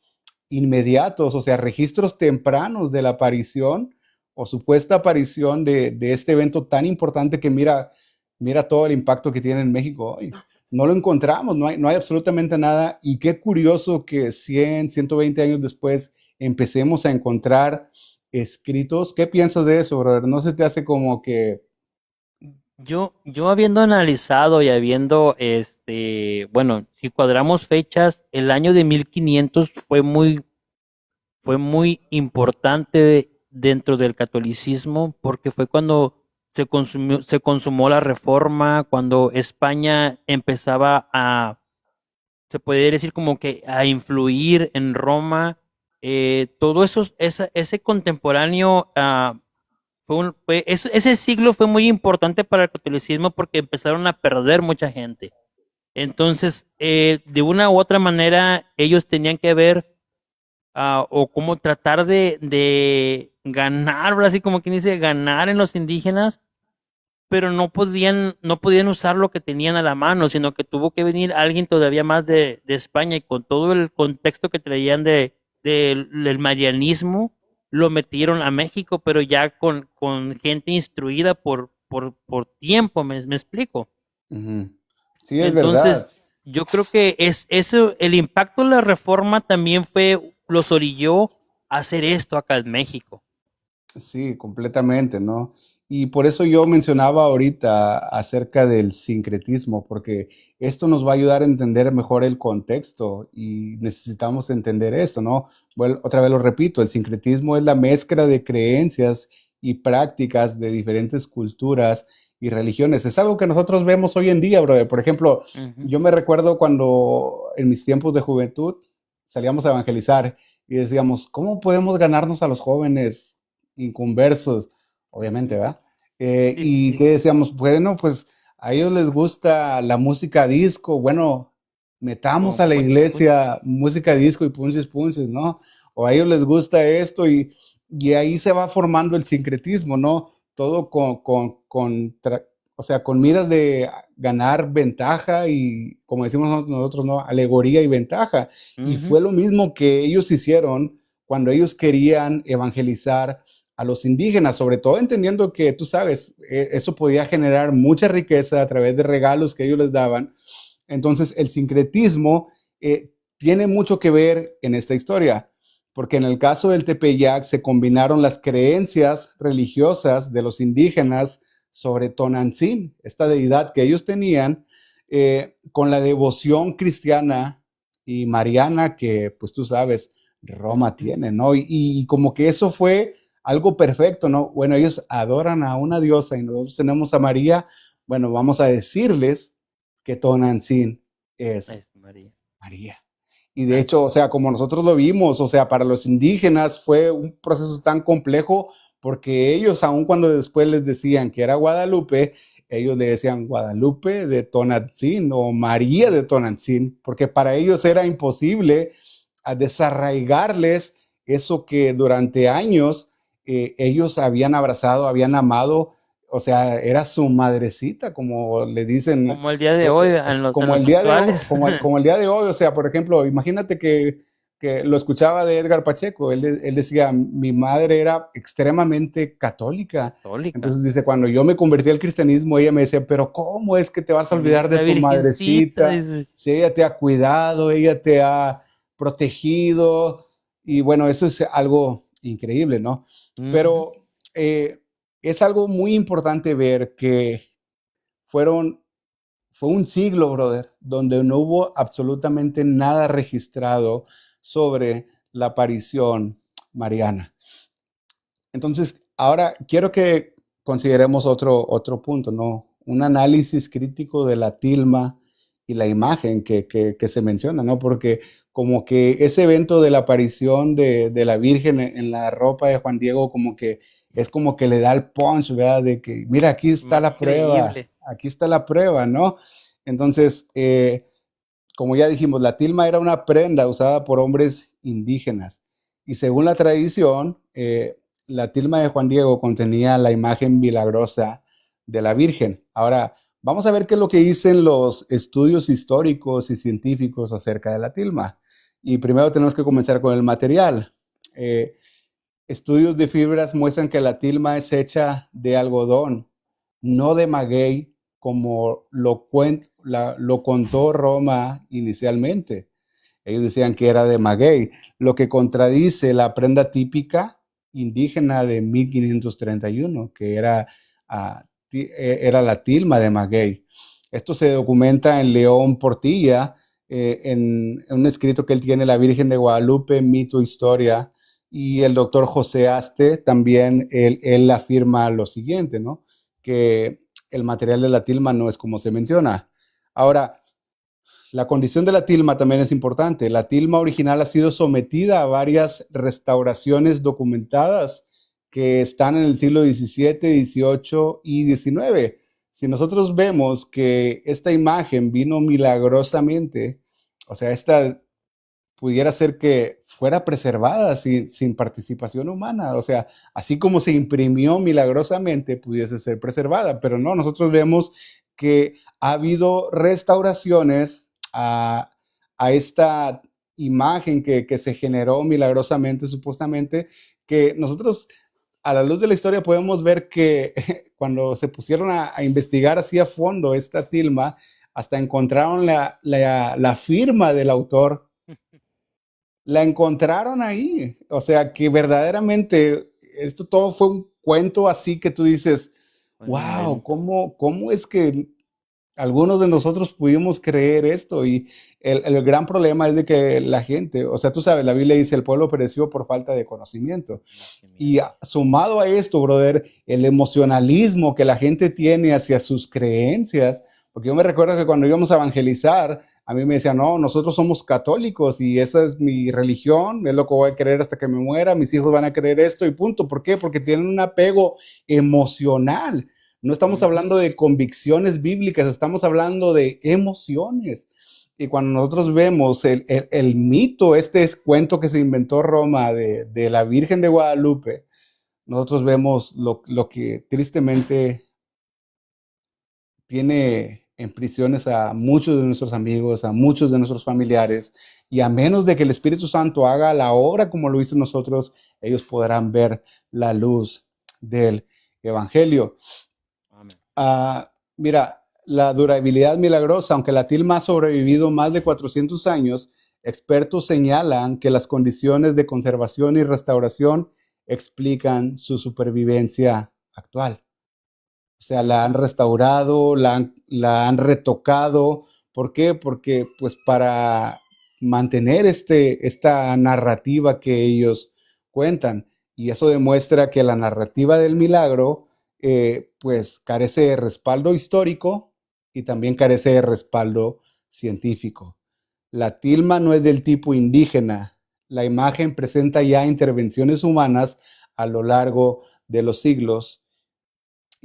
inmediatos, o sea, registros tempranos de la aparición o supuesta aparición de este evento tan importante que mira todo el impacto que tiene en México hoy? No lo encontramos, no hay absolutamente nada. Y qué curioso que 100, 120 años después empecemos a encontrar escritos. ¿Qué piensas de eso, brother? ¿No se te hace como que... Yo habiendo analizado y habiendo, bueno, si cuadramos fechas, el año de 1500 fue muy importante dentro del catolicismo porque fue cuando se consumó la reforma, cuando España empezaba se puede decir como que a influir en Roma. Todo eso, ese contemporáneo, ese siglo fue muy importante para el catolicismo porque empezaron a perder mucha gente. Entonces, de una u otra manera, ellos tenían que ver o cómo tratar de ganar, así como quien dice, ganar en los indígenas, pero no podían usar lo que tenían a la mano, sino que tuvo que venir alguien todavía más de España y con todo el contexto que traían del marianismo, lo metieron a México, pero ya con gente instruida por tiempo, ¿me explico? Ujú. Sí, es Entonces, verdad. yo creo que es eso, el impacto de la reforma también los orilló a hacer esto acá en México. Sí, completamente, ¿no? Y por eso yo mencionaba ahorita acerca del sincretismo, porque esto nos va a ayudar a entender mejor el contexto y necesitamos entender esto, ¿no? Bueno, otra vez lo repito, el sincretismo es la mezcla de creencias y prácticas de diferentes culturas y religiones. Es algo que nosotros vemos hoy en día, brother. Por ejemplo, Ujú. yo me recuerdo cuando en mis tiempos de juventud salíamos a evangelizar y decíamos, ¿cómo podemos ganarnos a los jóvenes inconversos? Obviamente, ¿verdad? Sí, sí, Y sí. que decíamos, bueno, pues a ellos les gusta la música disco, bueno, metamos Como a la punches, punches. iglesia música disco y punches, punches, ¿no? O a ellos les gusta esto y ahí se va formando el sincretismo, ¿no? Todo o sea, con miras de ganar ventaja y, como decimos nosotros, ¿no? Alegoría y ventaja. Y Ujú. fue lo mismo que ellos hicieron cuando ellos querían evangelizar a los indígenas, sobre todo entendiendo que, tú sabes, eso podía generar mucha riqueza a través de regalos que ellos les daban. Entonces, el sincretismo tiene mucho que ver en esta historia, porque en el caso del Tepeyac se combinaron las creencias religiosas de los indígenas sobre Tonantzin, esta deidad que ellos tenían, con la devoción cristiana y mariana que, pues tú sabes, Roma Ujú. tiene, ¿no? Y como que eso fue algo perfecto, ¿no? Bueno, ellos adoran a una diosa y nosotros tenemos a María, bueno, vamos a decirles que Tonantzin es Es María. María. Y de Así hecho, o es. sea, como nosotros lo vimos, o sea, para los indígenas fue un proceso tan complejo porque ellos, aun cuando después les decían que era Guadalupe, ellos le decían Guadalupe de Tonantzin o María de Tonantzin, porque para ellos era imposible a desarraigarles eso que durante años ellos habían abrazado, habían amado, o sea, era su madrecita, como le dicen, Como el día de hoy en como el los día de hoy, actuales. como el día de hoy, o sea, por ejemplo, imagínate que lo escuchaba de Edgar Pacheco, él decía, mi madre era extremadamente católica, Católica. entonces dice, cuando yo me convertí al cristianismo, ella me decía, pero ¿cómo es que te vas a olvidar de La tu Virgencita, madrecita? dice. Si ella te ha cuidado, ella te ha protegido, y bueno, eso es algo increíble, ¿no? Ujú. Pero eh, es algo muy importante ver que fueron fue un siglo, brother, donde no hubo absolutamente nada registrado sobre la aparición mariana. Entonces, ahora quiero que consideremos otro punto, ¿no? Un análisis crítico de la tilma y la imagen que se menciona, ¿no? Porque como que ese evento de la aparición de la Virgen en la ropa de Juan Diego, como que es como que le da el punch, ¿verdad? De que, mira, Más creíble. aquí está la prueba, ¿no? Entonces, como ya dijimos, la tilma era una prenda usada por hombres indígenas. Y según la tradición, la tilma de Juan Diego contenía la imagen milagrosa de la Virgen. Ahora, vamos a ver qué es lo que dicen los estudios históricos y científicos acerca de la tilma. Y primero tenemos que comenzar con el material. Eh, Estudios de fibras muestran que la tilma es hecha de algodón, no de maguey, como lo contó Roma inicialmente. Ellos decían que era de maguey, lo que contradice la prenda típica indígena de 1531, que era la tilma de maguey. Esto se documenta en León Portilla, en un escrito que él tiene, La Virgen de Guadalupe, mito, historia, y el doctor José Aste también, él afirma lo siguiente, ¿no? Que el material de la tilma no es como se menciona. Ahora, la condición de la tilma también es importante. La tilma original ha sido sometida a varias restauraciones documentadas que están en el siglo XVII, XVIII y XIX. Si nosotros vemos que esta imagen vino milagrosamente, o sea, esta pudiera ser que fuera preservada sin participación humana. O sea, así como se imprimió milagrosamente, pudiese ser preservada, pero no, nosotros vemos que ha habido restauraciones a esta imagen que se generó milagrosamente, supuestamente, que nosotros a la luz de la historia podemos ver que cuando se pusieron a investigar así a fondo esta tilma, hasta encontraron la firma del autor, la encontraron ahí. O sea, que verdaderamente esto todo fue un cuento así que tú dices, Fue un wow, invento. ¿cómo es que algunos de nosotros pudimos creer esto? Y el gran problema es de que la gente, o sea, tú sabes, la Biblia dice, el pueblo pereció por falta de conocimiento. Y Conocimiento. sumado a esto, brother, el emocionalismo que la gente tiene hacia sus creencias, porque yo me recuerdo que cuando íbamos a evangelizar, a mí me decían, no, nosotros somos católicos y esa es mi religión, es lo que voy a creer hasta que me muera, mis hijos van a creer esto y punto. ¿Por qué? Porque tienen un apego emocional. No estamos Ujú. hablando de convicciones bíblicas, estamos hablando de emociones. Y cuando nosotros vemos el mito, este es cuento que se inventó Roma de la Virgen de Guadalupe, nosotros vemos lo que tristemente tiene en prisiones a muchos de nuestros amigos, a muchos de nuestros familiares, y a menos de que el Espíritu Santo haga la obra como lo hizo nosotros, ellos podrán ver la luz del Evangelio. Amén. Mira, la durabilidad milagrosa, aunque la tilma ha sobrevivido más de 400 años, expertos señalan que las condiciones de conservación y restauración explican su supervivencia actual. O sea, la han Ujú. restaurado, la han retocado. ¿Por qué? Porque pues para mantener esta narrativa que ellos cuentan. Y eso demuestra que la narrativa del milagro pues carece de respaldo histórico y también carece de respaldo científico. La tilma no es del tipo indígena. La imagen presenta ya intervenciones humanas a lo largo de los siglos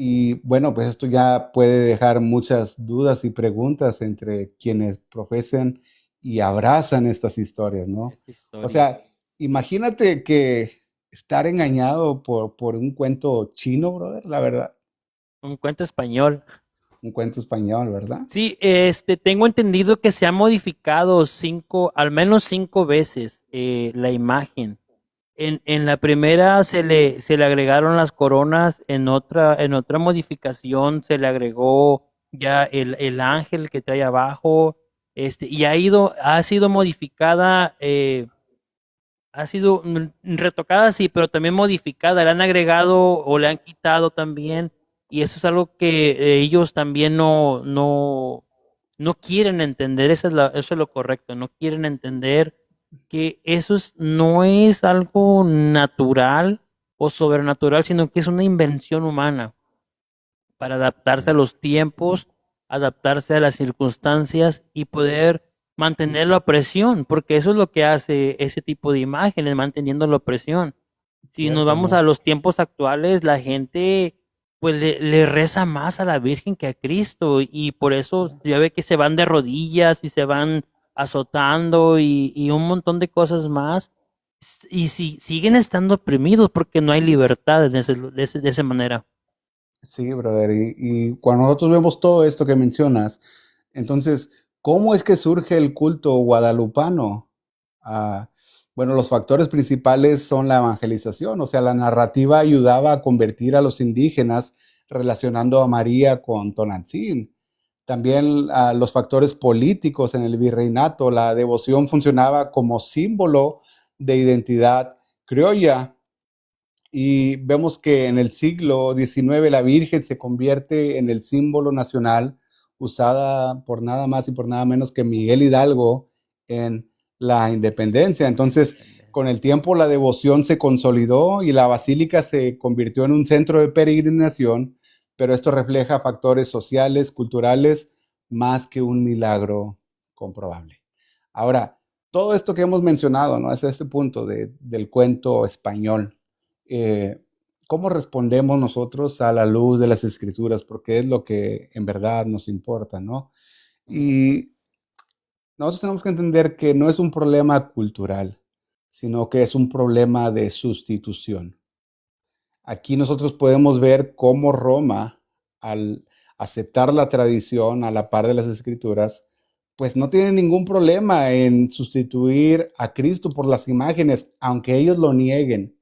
y bueno, pues esto ya puede dejar muchas dudas y preguntas entre quienes profesan y abrazan estas historias, ¿no? Esta O historia. sea, imagínate que, estar engañado por un cuento chino, brother, la verdad. Un cuento español. Un cuento español, ¿verdad? Sí, tengo entendido que se ha modificado al menos 5 veces la imagen. En la primera se le agregaron las coronas, en otra modificación se le agregó ya el ángel que trae abajo, y ha sido modificada, ha sido retocada, sí, pero también modificada, le han agregado o le han quitado también, y eso es algo que ellos también no quieren entender, eso es lo correcto, no quieren entender que no es algo natural o sobrenatural, sino que es una invención humana para adaptarse a los tiempos, adaptarse a las circunstancias y poder mantener la opresión, porque eso es lo que hace ese tipo de imágenes, manteniendo la opresión. Si nos Cierto, vamos ¿no? a los tiempos actuales, la gente pues le reza más a la Virgen que a Cristo y por eso ya ve que se van de rodillas y se van azotando y un montón de cosas más y si, siguen estando oprimidos porque no hay libertad de esa manera. Sí, brother. Y cuando nosotros vemos todo esto que mencionas, entonces, ¿cómo es que surge el culto guadalupano? Ah, bueno, los factores principales son la evangelización, o sea, la narrativa ayudaba a convertir a los indígenas relacionando a María con Tonantzin. También los factores políticos en el virreinato, la devoción funcionaba como símbolo de identidad criolla. Y vemos que en el siglo XIX la Virgen se convierte en el símbolo nacional usada por nada más y por nada menos que Miguel Hidalgo en la independencia. En la Entonces, independencia. con el tiempo la devoción se consolidó y la basílica se convirtió en un centro de peregrinación, pero esto refleja factores sociales, culturales, más que un milagro comprobable. Ahora, todo esto que hemos mencionado, ¿no? Es este punto del cuento español. eh, ¿Cómo respondemos nosotros a la luz de las escrituras? Porque es lo que en verdad nos importa, ¿no? Ujú. Y nosotros tenemos que entender que no es un problema cultural, sino que es un problema de sustitución. Aquí nosotros podemos ver cómo Roma, al aceptar la tradición a la par de las escrituras, pues no tiene ningún problema en sustituir a Cristo por las imágenes, aunque ellos lo nieguen,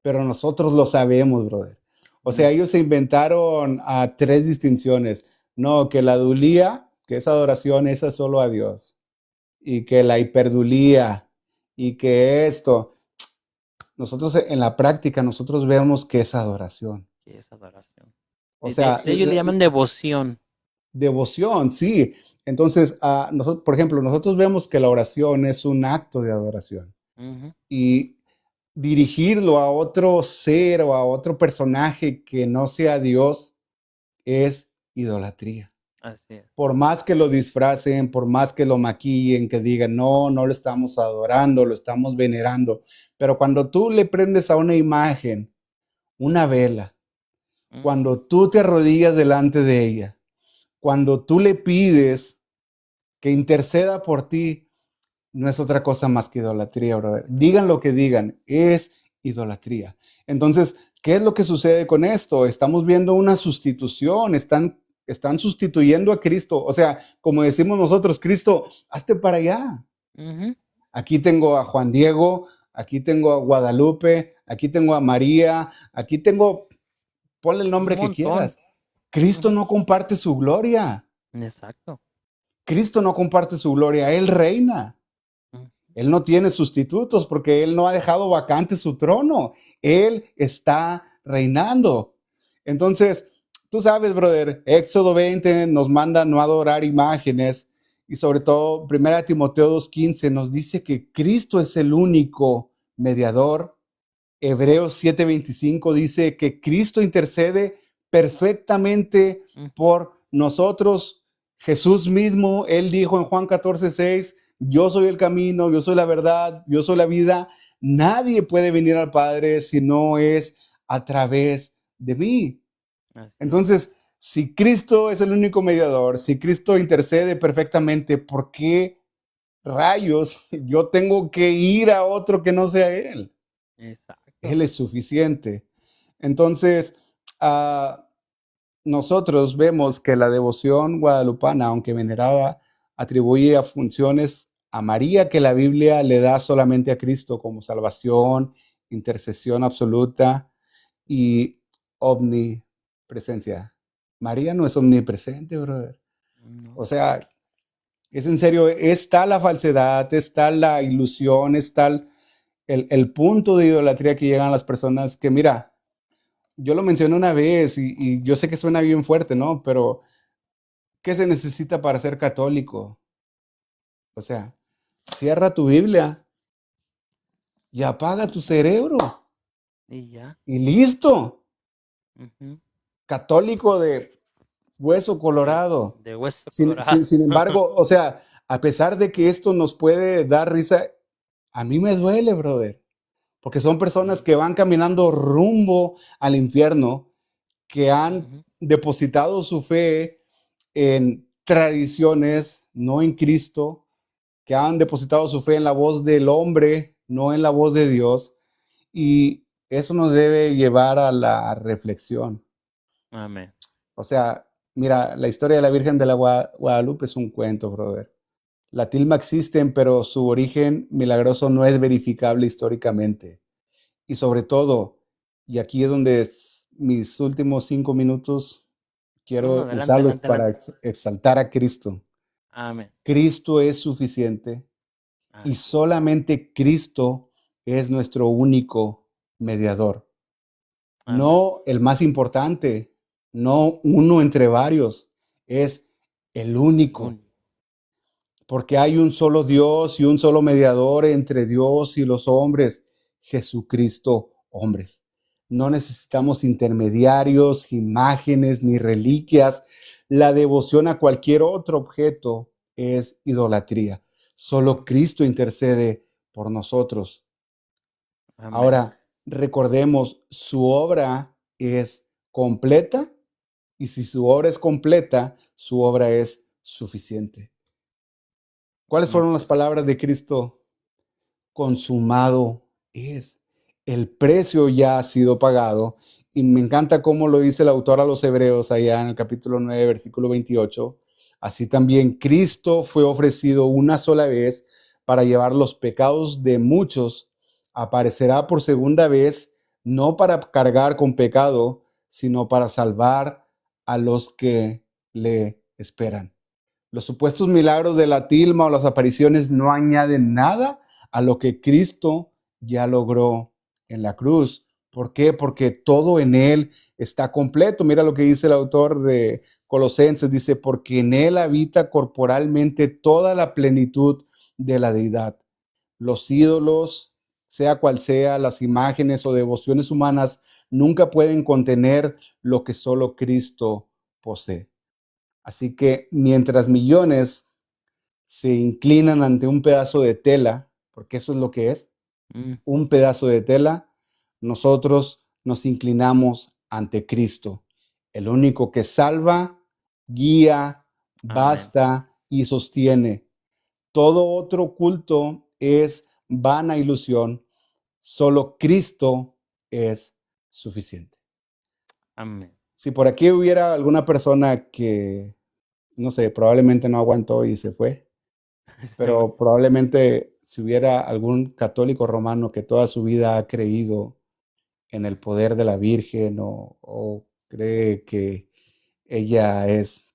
pero nosotros lo sabemos, brother. O sea, ellos se inventaron a tres distinciones. No, que la dulía, que es adoración, esa es solo a Dios. Y que la hiperdulía, y que esto. Nosotros en la práctica, nosotros vemos que es adoración. ¿Qué es adoración? O sea, Ellos le llaman devoción. devoción, sí. Entonces, nosotros, por ejemplo, nosotros vemos que la oración es un acto de adoración. Ujú. Y dirigirlo a otro ser o a otro personaje que no sea Dios es idolatría. Así es. Por más que lo disfracen, por más que lo maquillen, que digan, no, no lo estamos adorando, lo estamos venerando. Pero cuando tú le prendes a una imagen una vela, Ujú. cuando tú te arrodillas delante de ella, cuando tú le pides que interceda por ti, no es otra cosa más que idolatría, brother. Digan lo que digan, es idolatría. Entonces, ¿qué es lo que sucede con esto? Estamos viendo una sustitución, están sustituyendo a Cristo. O sea, como decimos nosotros, Cristo, hazte para allá. Ujú. Aquí tengo a Juan Diego, aquí tengo a Guadalupe, aquí tengo a María, aquí tengo, ponle el Un nombre que montón. quieras. Cristo Ujú. no comparte su gloria. Exacto. Cristo no comparte su gloria, Él reina. Ujú. Él no tiene sustitutos porque Él no ha dejado vacante su trono. Él está reinando. Entonces, tú sabes, brother, Éxodo 20 nos manda no adorar imágenes y sobre todo 1 Timoteo 2:15 nos dice que Cristo es el único mediador. Hebreos 7:25 dice que Cristo intercede perfectamente Ujú. por nosotros. Jesús mismo, Él dijo en Juan 14:6, yo soy el camino, yo soy la verdad, yo soy la vida. Nadie puede venir al Padre si no es a través de mí. Así es. Entonces, si Cristo es el único mediador, si Cristo intercede perfectamente, ¿por qué rayos yo tengo que ir a otro que no sea Él? Exacto. Él es suficiente. Entonces, ah, nosotros vemos que la devoción guadalupana, aunque venerada, atribuye a funciones a María que la Biblia le da solamente a Cristo, como salvación, intercesión absoluta y omnipresencia. María no es omnipresente, brother. No. O sea, es en serio, está la falsedad, está la ilusión, está el punto de idolatría que llegan las personas que, mira, yo lo mencioné una vez y yo sé que suena bien fuerte, ¿no? Pero, ¿qué se necesita para ser católico? O sea, cierra tu Biblia y apaga tu cerebro Y ya. y listo. Ujú. Católico de hueso colorado. De hueso Sin, colorado. sin, sin embargo, o sea, a pesar de que esto nos puede dar risa, a mí me duele, brother, porque son personas Sí. que van caminando rumbo al infierno, que han Ujú. depositado su fe en tradiciones, no en Cristo, que han depositado su fe en la voz del hombre, no en la voz de Dios, y eso nos debe llevar a la reflexión. Amén. O sea, mira, la historia de la Virgen de la Guadalupe es un cuento, brother. La tilma existen, pero su origen milagroso no es verificable históricamente. Y sobre todo, y aquí es donde mis últimos 5 minutos No, no, quiero adelante, usarlos adelante, para adelante. exaltar a Cristo. Amén. Cristo es suficiente y Así es. solamente Cristo es nuestro único mediador. Amén. No el más importante, no uno entre varios, es el El único, único. porque hay un solo Dios y un solo mediador entre Dios y los hombres, Jesucristo, hombres. No necesitamos intermediarios, imágenes ni reliquias. La devoción a cualquier otro objeto es idolatría. Solo Cristo intercede por nosotros. Amén. Ahora, recordemos, su obra es completa y si su obra es completa, su obra es suficiente. ¿Cuáles fueron las Ujú. palabras de Cristo? Consumado es. El precio ya ha sido pagado. Y me encanta cómo lo dice el autor a los Hebreos allá en el capítulo 9, versículo 28. Así también Cristo fue ofrecido una sola vez para llevar los pecados de muchos. Aparecerá por segunda vez, no para cargar con pecado, sino para salvar a los que le esperan. Los supuestos milagros de la tilma o las apariciones no añaden nada a lo que Cristo ya logró en la cruz. ¿Por qué? Porque todo en Él está completo. Mira lo que dice el autor de Colosenses. Dice, porque en Él habita corporalmente toda la plenitud de la deidad. Los ídolos, sea cual sea, las imágenes o devociones humanas, nunca pueden contener lo que solo Cristo posee. Así que mientras millones se inclinan ante un pedazo de tela, porque eso es lo que es, Mm. un pedazo de tela, nosotros nos inclinamos ante Cristo, el único que salva, guía, Amén. basta y sostiene. Todo otro culto es vana ilusión, solo Cristo es suficiente. Amén. Si por aquí hubiera alguna persona que, no sé, probablemente no aguantó y se fue, pero probablemente si hubiera algún católico romano que toda su vida ha creído en el poder de la Virgen o cree que ella es,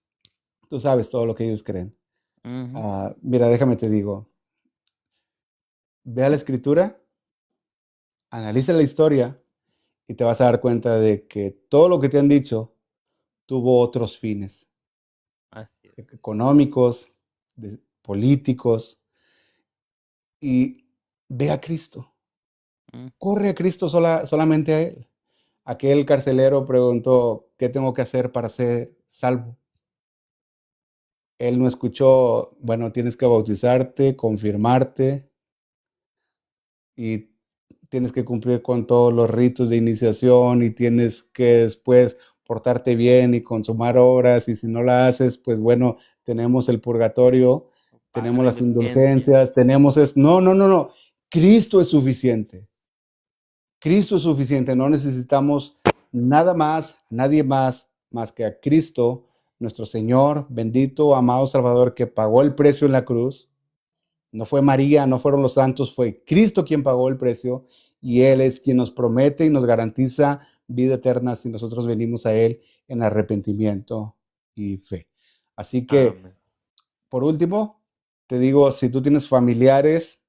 tú sabes todo lo que ellos creen. Ujú. Mira, déjame te digo, ve a la escritura, analiza la historia y te vas a dar cuenta de que todo lo que te han dicho tuvo otros fines Así es. económicos, políticos, y ve a Cristo. Mm. Corre a Cristo solamente a Él. Aquel carcelero preguntó, ¿qué tengo que hacer para ser salvo? Él no escuchó, bueno, tienes que bautizarte, confirmarte y tienes que cumplir con todos los ritos de iniciación y tienes que después portarte bien y consumar obras y si no la haces, pues bueno, tenemos el purgatorio, Paga tenemos la las indulgencia. indulgencias, tenemos es no, no, no, no. Cristo es suficiente. Cristo es suficiente, no necesitamos nada más, nadie más, más que a Cristo, nuestro Señor, bendito, amado Salvador, que pagó el precio en la cruz. No fue María, no fueron los santos, fue Cristo quien pagó el precio y Él es quien nos promete y nos garantiza vida eterna si nosotros venimos a Él en arrepentimiento y fe. Así que, Amén. por último, te digo, si tú tienes familiares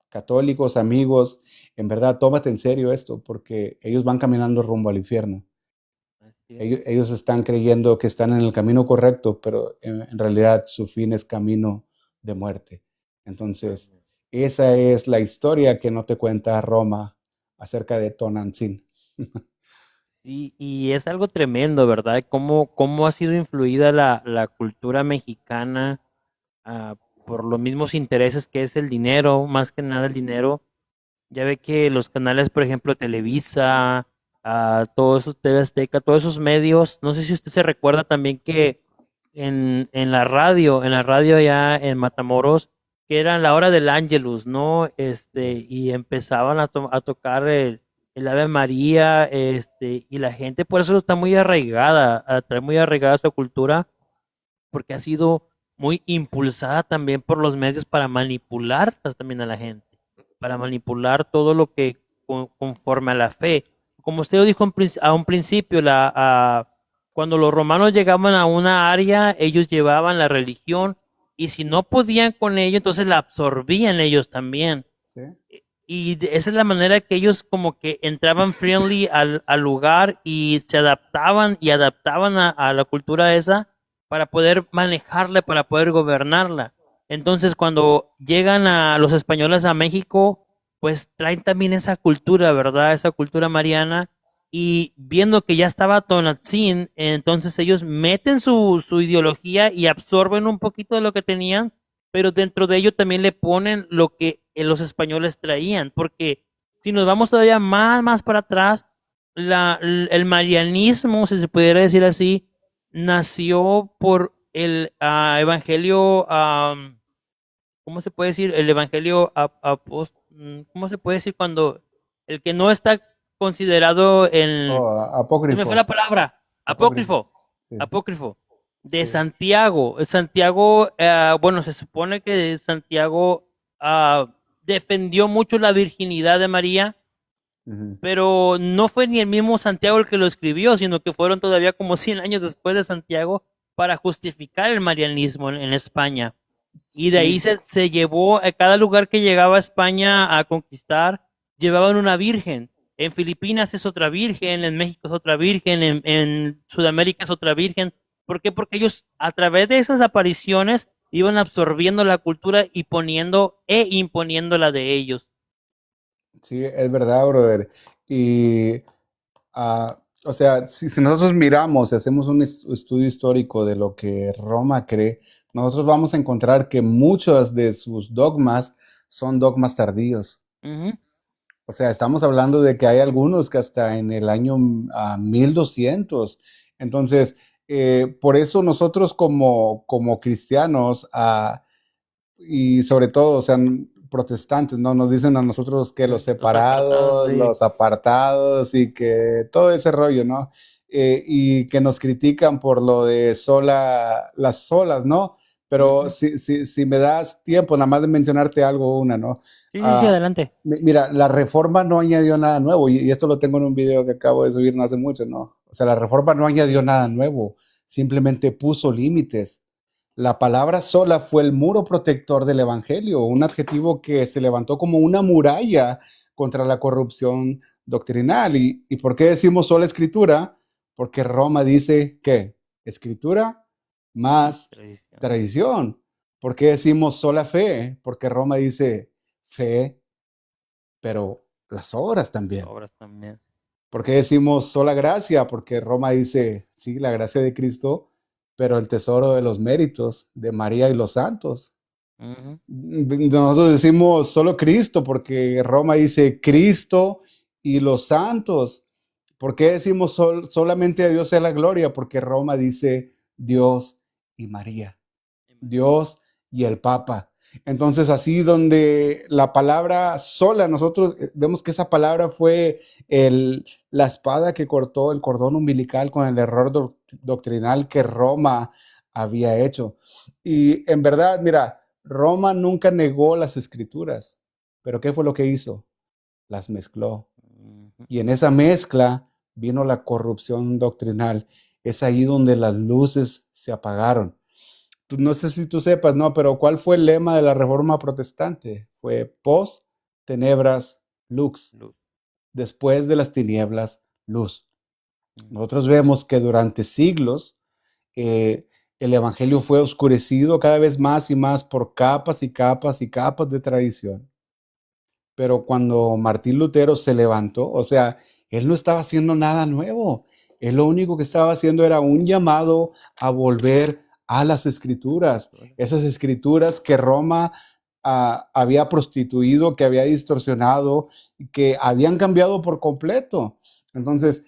católicos, amigos, en verdad, tómate en serio esto, porque ellos van caminando rumbo al infierno. Así es. Ellos están creyendo que están en el camino correcto, pero en realidad su fin es camino de muerte. Entonces, Amén. esa es la historia que no te cuenta Roma acerca de Tonantzin. Sí, y es algo tremendo, ¿verdad? Cómo ha sido influida la cultura mexicana ah, por los mismos intereses que es el dinero, más que nada el dinero. Ya ve que los canales, por ejemplo, Televisa, todos esos TV Azteca, todos esos medios, no sé si usted se recuerda también que en la radio allá en Matamoros, que era la hora del Ángelus, ¿no? Y empezaban a tocar el Ave María, y la gente por eso está muy arraigada, trae muy arraigada su cultura, porque ha sido muy impulsada también por los medios para manipular también a la gente, para manipular todo lo que conforme a la fe. Como usted lo dijo a un principio, cuando los romanos llegaban a una área, ellos llevaban la religión y si no podían con ello, entonces la absorbían ellos también. ¿Sí? Y esa es la manera que ellos como que entraban friendly al lugar y se adaptaban y adaptaban a la cultura esa para poder manejarla, para poder gobernarla. Entonces cuando llegan a los españoles a México, pues traen también esa cultura, ¿verdad? Esa cultura mariana y viendo que ya estaba Tonantzin, entonces ellos meten su ideología y absorben un poquito de lo que tenían, pero dentro de ello también le ponen lo que los españoles traían, porque si nos vamos todavía más para atrás, el marianismo, si se pudiera decir así, nació por el evangelio, ¿cómo se puede decir? El evangelio, ¿cómo se puede decir cuando el que no está considerado Oh, se me fue apócrifo, la palabra, apócrifo. apócrifo, Sí, apócrifo, de sí. Santiago. Santiago, bueno, se supone que Santiago defendió mucho la virginidad de María, Ujú. pero no fue ni el mismo Santiago el que lo escribió, sino que fueron todavía como 100 años después de Santiago para justificar el marianismo en España. Y de ahí Sí, se llevó a cada lugar que llegaba a España a conquistar, llevaban una virgen. En Filipinas es otra virgen, en México es otra virgen, en Sudamérica es otra virgen. ¿Por qué? Porque ellos a través de esas apariciones iban absorbiendo la cultura y poniendo e imponiendo la de ellos. sí, es verdad, brother. Y o sea, si nosotros miramos y hacemos un estudio histórico de lo que Roma cree, nosotros vamos a encontrar que muchos de sus dogmas son dogmas tardíos. Ujú, O sea, estamos hablando de que hay algunos que hasta en el año 1200. Entonces, por eso nosotros como cristianos, y sobre todo, o sea, protestantes, ¿no? Nos dicen a nosotros que los los apartados, separados, sí. los apartados y que todo ese rollo, ¿no? Y que nos critican por lo de las solas, ¿no? Pero Ujú. si me das tiempo, nada más de mencionarte algo, una, ¿no? Sí, sí, sí, Ah, adelante. mira, la reforma no añadió nada nuevo, y esto lo tengo en un video que acabo de subir no hace mucho, ¿no? O sea, la reforma no añadió nada nuevo, simplemente puso límites. La palabra sola fue el muro protector del Evangelio, un adjetivo que se levantó como una muralla contra la corrupción doctrinal. ¿Y por qué decimos sola escritura? Porque Roma dice que escritura Y más tradición. tradición. ¿Por qué decimos sola fe? Porque Roma dice fe, pero las obras Las también. obras también. ¿Por qué decimos sola gracia? Porque Roma dice, sí, la gracia de Cristo, pero el tesoro de los méritos de María y los santos. Ujú. Nosotros decimos solo Cristo, porque Roma dice Cristo y los santos. ¿Por qué decimos solamente a Dios sea la gloria? Porque Roma dice Dios y María, Y María. Dios y el Papa. Entonces, así donde la palabra sola, nosotros vemos que esa palabra fue la espada que cortó el cordón umbilical con el error doctrinal que Roma había hecho. Y en verdad, mira, Roma nunca negó las escrituras, pero ¿qué fue lo que hizo? Las mezcló. Ujú. Y en esa mezcla vino la corrupción doctrinal. Es ahí donde las luces se apagaron. No sé si tú sepas, no, pero ¿cuál fue el lema de la Reforma Protestante? Fue post tenebras lux, Luz. después de las tinieblas luz. Ujú. Nosotros vemos que durante siglos eh, el evangelio fue oscurecido cada vez más y más por capas y capas y capas de tradición. Pero cuando Martín Lutero se levantó, o sea, él no estaba haciendo nada nuevo. Él lo único que estaba haciendo era un llamado a volver a las escrituras. Esas escrituras que Roma había prostituido, que había distorsionado, que habían cambiado por completo. Entonces,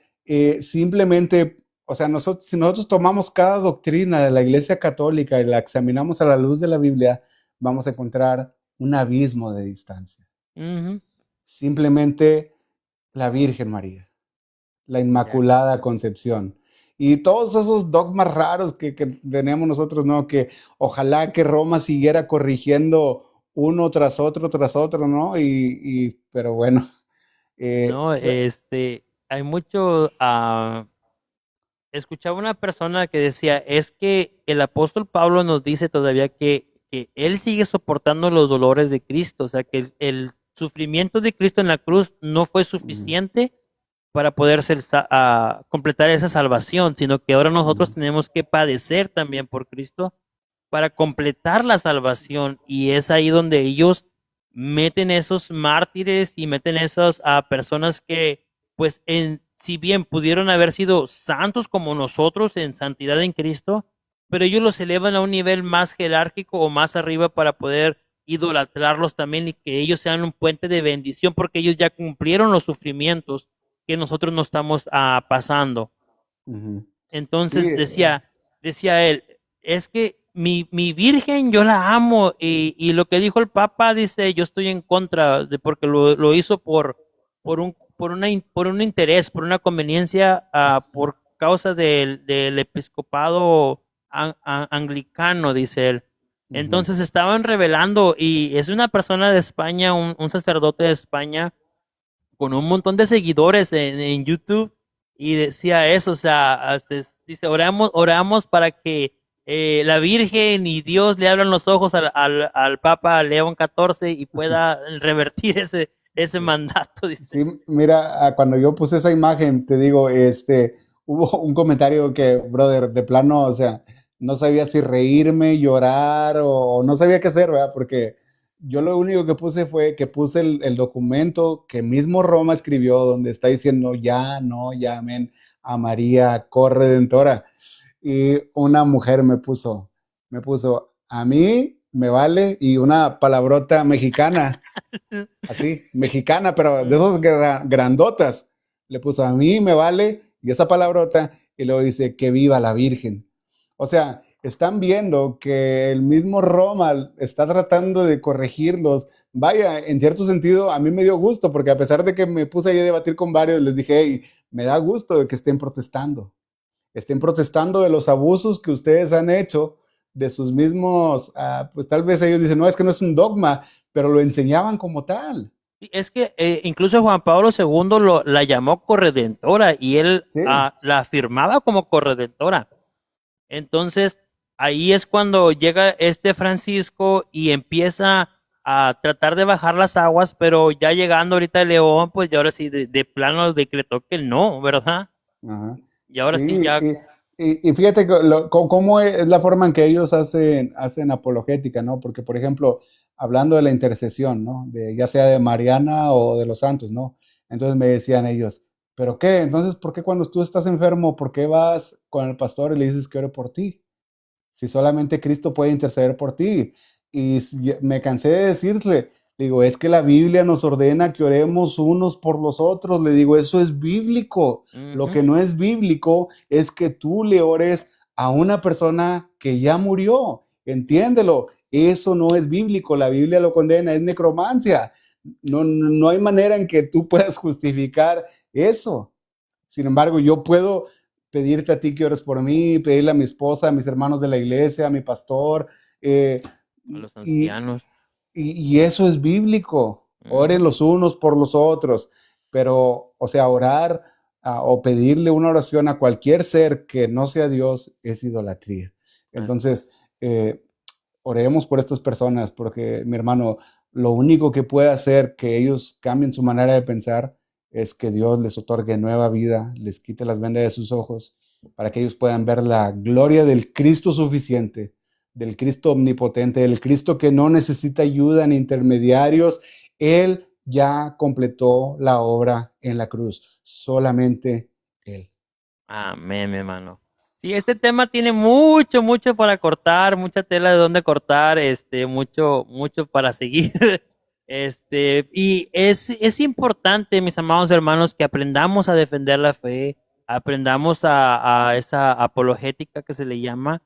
simplemente, o sea, si nosotros tomamos cada doctrina de la Iglesia Católica y la examinamos a la luz de la Biblia, vamos a encontrar un abismo de distancia. Ujú. Simplemente la Virgen María, la Ya. Inmaculada Concepción. Y todos esos dogmas raros que tenemos nosotros, ¿no? Que ojalá que Roma siguiera corrigiendo uno tras otro, ¿no? Pero bueno, eh, No, hay mucho, escuchaba una persona que decía, es que el apóstol Pablo nos dice todavía que él sigue soportando los dolores de Cristo, o sea, que el sufrimiento de Cristo en la cruz no fue mm, suficiente para poder completar esa salvación, sino que ahora nosotros mm, tenemos que padecer también por Cristo para completar la salvación. Y es ahí donde ellos meten esos mártires y meten esas personas que, pues, si bien pudieron haber sido santos como nosotros en santidad en Cristo, pero ellos los elevan a un nivel más jerárquico o más arriba para poder idolatrarlos también y que ellos sean un puente de bendición porque ellos ya cumplieron los sufrimientos que nosotros no estamos pasando. ujú. Sí, Entonces decía él, es que mi virgen yo la amo y lo que dijo el Papa dice, yo estoy en contra de porque lo hizo por un interés, por una conveniencia, por causa del episcopado anglicano, dice él. ujú. Entonces estaban revelando y es una persona de España, un sacerdote de España con un montón de seguidores en YouTube y decía eso, o sea, dice, oramos para que la Virgen y Dios le abran los ojos al Papa León XIV y pueda revertir ese mandato, dice. Sí, mira, cuando yo puse esa imagen, te digo, hubo un comentario que, brother, de plano, o sea, no sabía si reírme, llorar o no sabía qué hacer, ¿verdad? Porque yo lo único que puse fue que puse el documento que mismo Roma escribió, donde está diciendo, ya no llamen a María corredentora. Y una mujer me puso, a mí me vale, y una palabrota mexicana así, mexicana, pero de esos grandotas. Le puso a mí me vale y esa palabrota y luego dice que viva la Virgen. O sea, están viendo que el mismo Roma está tratando de corregirlos. Vaya, en cierto sentido, a mí me dio gusto porque a pesar de que me puse ahí a debatir con varios, les dije, hey, me da gusto de que estén protestando de los abusos que ustedes han hecho de sus mismos, pues tal vez ellos dicen, no, es que no es un dogma, pero lo enseñaban como tal. Y es que incluso Juan Pablo II la llamó corredentora y él Sí, la afirmaba como corredentora. Entonces, ahí es cuando llega este Francisco y empieza a tratar de bajar las aguas, pero ya llegando ahorita el León, pues ya ahora sí de plano decretó que no, ¿verdad? ajá. Y ahora sí Sí, ya. y fíjate cómo es la forma en que ellos hacen apologética, ¿no? Porque, por ejemplo, hablando de la intercesión, ¿no? Ya sea de Mariana o de los santos, ¿no? Entonces me decían ellos, ¿pero qué? Entonces, ¿por qué cuando tú estás enfermo, por qué vas con el pastor y le dices que ore por ti? Si solamente Cristo puede interceder por ti. Y me cansé de decirle, digo, es que la Biblia nos ordena que oremos unos por los otros. Le digo, eso es bíblico. Lo Ujú. que no es bíblico es que tú le ores a una persona que ya murió. Entiéndelo. Eso no es bíblico, la Biblia lo condena, es necromancia. No hay manera en que tú puedas justificar eso. Sin embargo, yo puedo pedirte a ti que ores por mí, pedirle a mi esposa, a mis hermanos de la iglesia, a mi pastor, eh, A los y, ancianos. y eso es bíblico. Oren Ujú. los unos por los otros, pero, o sea, orar o pedirle una oración a cualquier ser que no sea Dios es idolatría. Así es. Entonces, eh, oremos por estas personas, porque mi hermano, lo único que puede hacer que ellos cambien su manera de pensar es que Dios les otorgue nueva vida, les quite las vendas de sus ojos, para que ellos puedan ver la gloria del Cristo suficiente, del Cristo omnipotente, del Cristo que no necesita ayuda ni intermediarios. Él ya completó la obra en la cruz, solamente Él. Amén, mi hermano. Sí, este tema tiene mucho, mucho para cortar, mucha tela de dónde cortar, mucho, mucho para seguir. Y es importante, mis amados hermanos, que aprendamos a defender la fe, aprendamos a esa apologética que se le llama,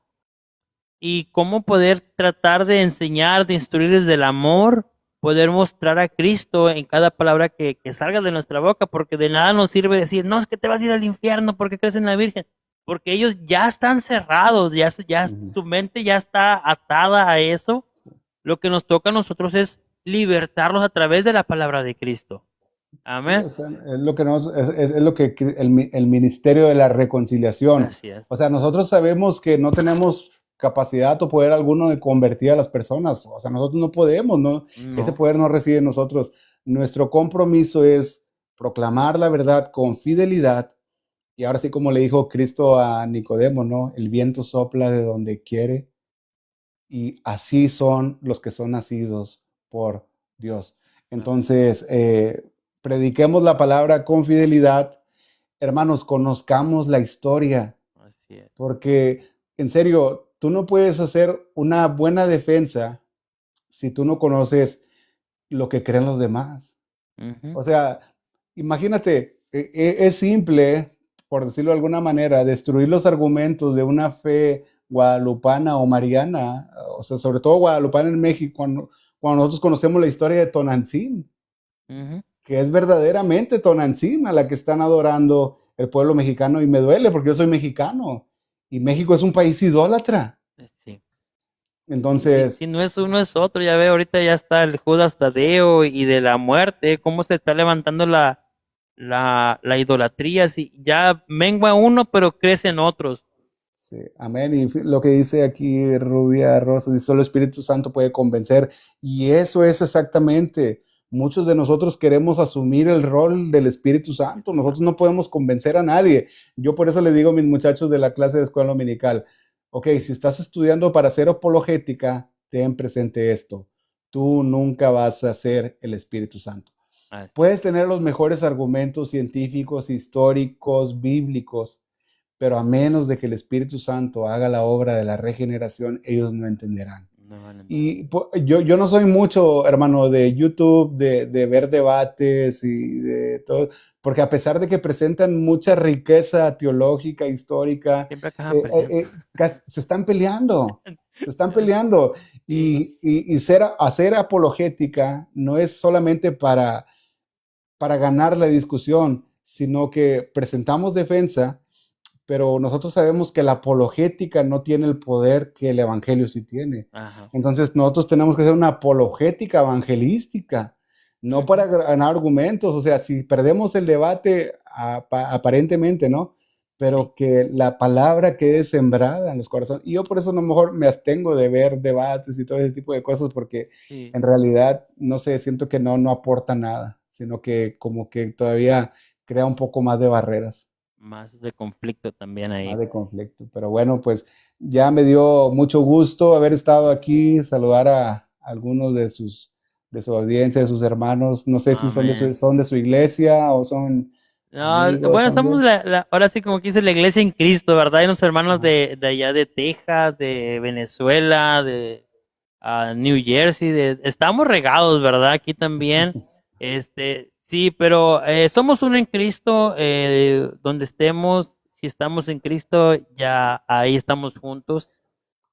y cómo poder tratar de enseñar, de instruir desde el amor, poder mostrar a Cristo en cada palabra que salga de nuestra boca, porque de nada nos sirve decir, no, es que te vas a ir al infierno porque crees en la Virgen, porque ellos ya están cerrados, ya Ujú. su mente ya está atada a eso. Lo que nos toca a nosotros es libertarlos a través de la palabra de Cristo. Sí, Amén. o sea, es lo que es lo que el ministerio de la reconciliación. Así es. O sea, nosotros sabemos que no tenemos capacidad o poder alguno de convertir a las personas. O sea, nosotros no podemos, ¿no? Ese No. poder no reside en nosotros. Nuestro compromiso es proclamar la verdad con fidelidad. Y ahora sí, como le dijo Cristo a Nicodemo, ¿no? El viento sopla de donde quiere y así son los que son nacidos por Dios. Amén. Entonces, prediquemos la palabra con fidelidad. Hermanos, conozcamos la historia, Así es. porque en serio, tú no puedes hacer una buena defensa si tú no conoces lo que creen los demás. Ujú. O sea, imagínate, es simple, por decirlo de alguna manera, destruir los argumentos de una fe guadalupana o mariana, o sea, sobre todo guadalupana en México, cuando nosotros conocemos la historia de Tonantzin, Ujú. que es verdaderamente Tonantzin a la que están adorando el pueblo mexicano, y me duele porque yo soy mexicano y México es un país idólatra. Sí. Y si Entonces, no es uno es otro, ya ve, ahorita ya está el Judas Tadeo y de la muerte, cómo se está levantando la idolatría, si ya mengua uno, pero crecen otros. sí, amén. Y lo que dice aquí Rubia Rosa, dice, solo el Espíritu Santo puede convencer. Y eso es exactamente. Muchos de nosotros queremos asumir el rol del Espíritu Santo. Nosotros no podemos convencer a nadie. Yo por eso le digo a mis muchachos de la clase de escuela dominical, ok, si estás estudiando para ser apologética, ten presente esto. Tú nunca vas a ser el Espíritu Santo. Así es. Puedes tener los mejores argumentos científicos, históricos, bíblicos, pero a menos de que el Espíritu Santo haga la obra de la regeneración, ellos no entenderán. No van a entender. Y yo no soy mucho, hermano, de YouTube, de ver debates y de todo, porque a pesar de que presentan mucha riqueza teológica, histórica, Siempre acaban peleando. se están peleando, se están peleando. Sí. Y hacer apologética no es solamente para ganar la discusión, sino que presentamos defensa, pero nosotros sabemos que la apologética no tiene el poder que el evangelio sí tiene. Ajá. Entonces nosotros tenemos que hacer una apologética evangelística, no Ujú. para ganar argumentos. O sea, si perdemos el debate, aparentemente, ¿no? Sí. Pero que la palabra quede sembrada en los corazones. Y yo por eso a lo mejor me abstengo de ver debates y todo ese tipo de cosas, porque Sí. en realidad, no sé, siento que no aporta nada, sino que como que todavía crea un poco más de barreras, Más de conflicto también más ahí. de conflicto. Pero bueno, pues ya me dio mucho gusto haber estado aquí, saludar a algunos de su audiencia, de sus hermanos. No sé si Amén. son de su iglesia o son No, amigos bueno, estamos también. ahora sí como que dice la iglesia en Cristo, ¿verdad? Hay unos hermanos Ajá. de allá de Texas, de Venezuela, de New Jersey, estamos regados, ¿verdad? Aquí también. Sí, pero somos uno en Cristo, donde estemos, si estamos en Cristo, ya ahí estamos juntos.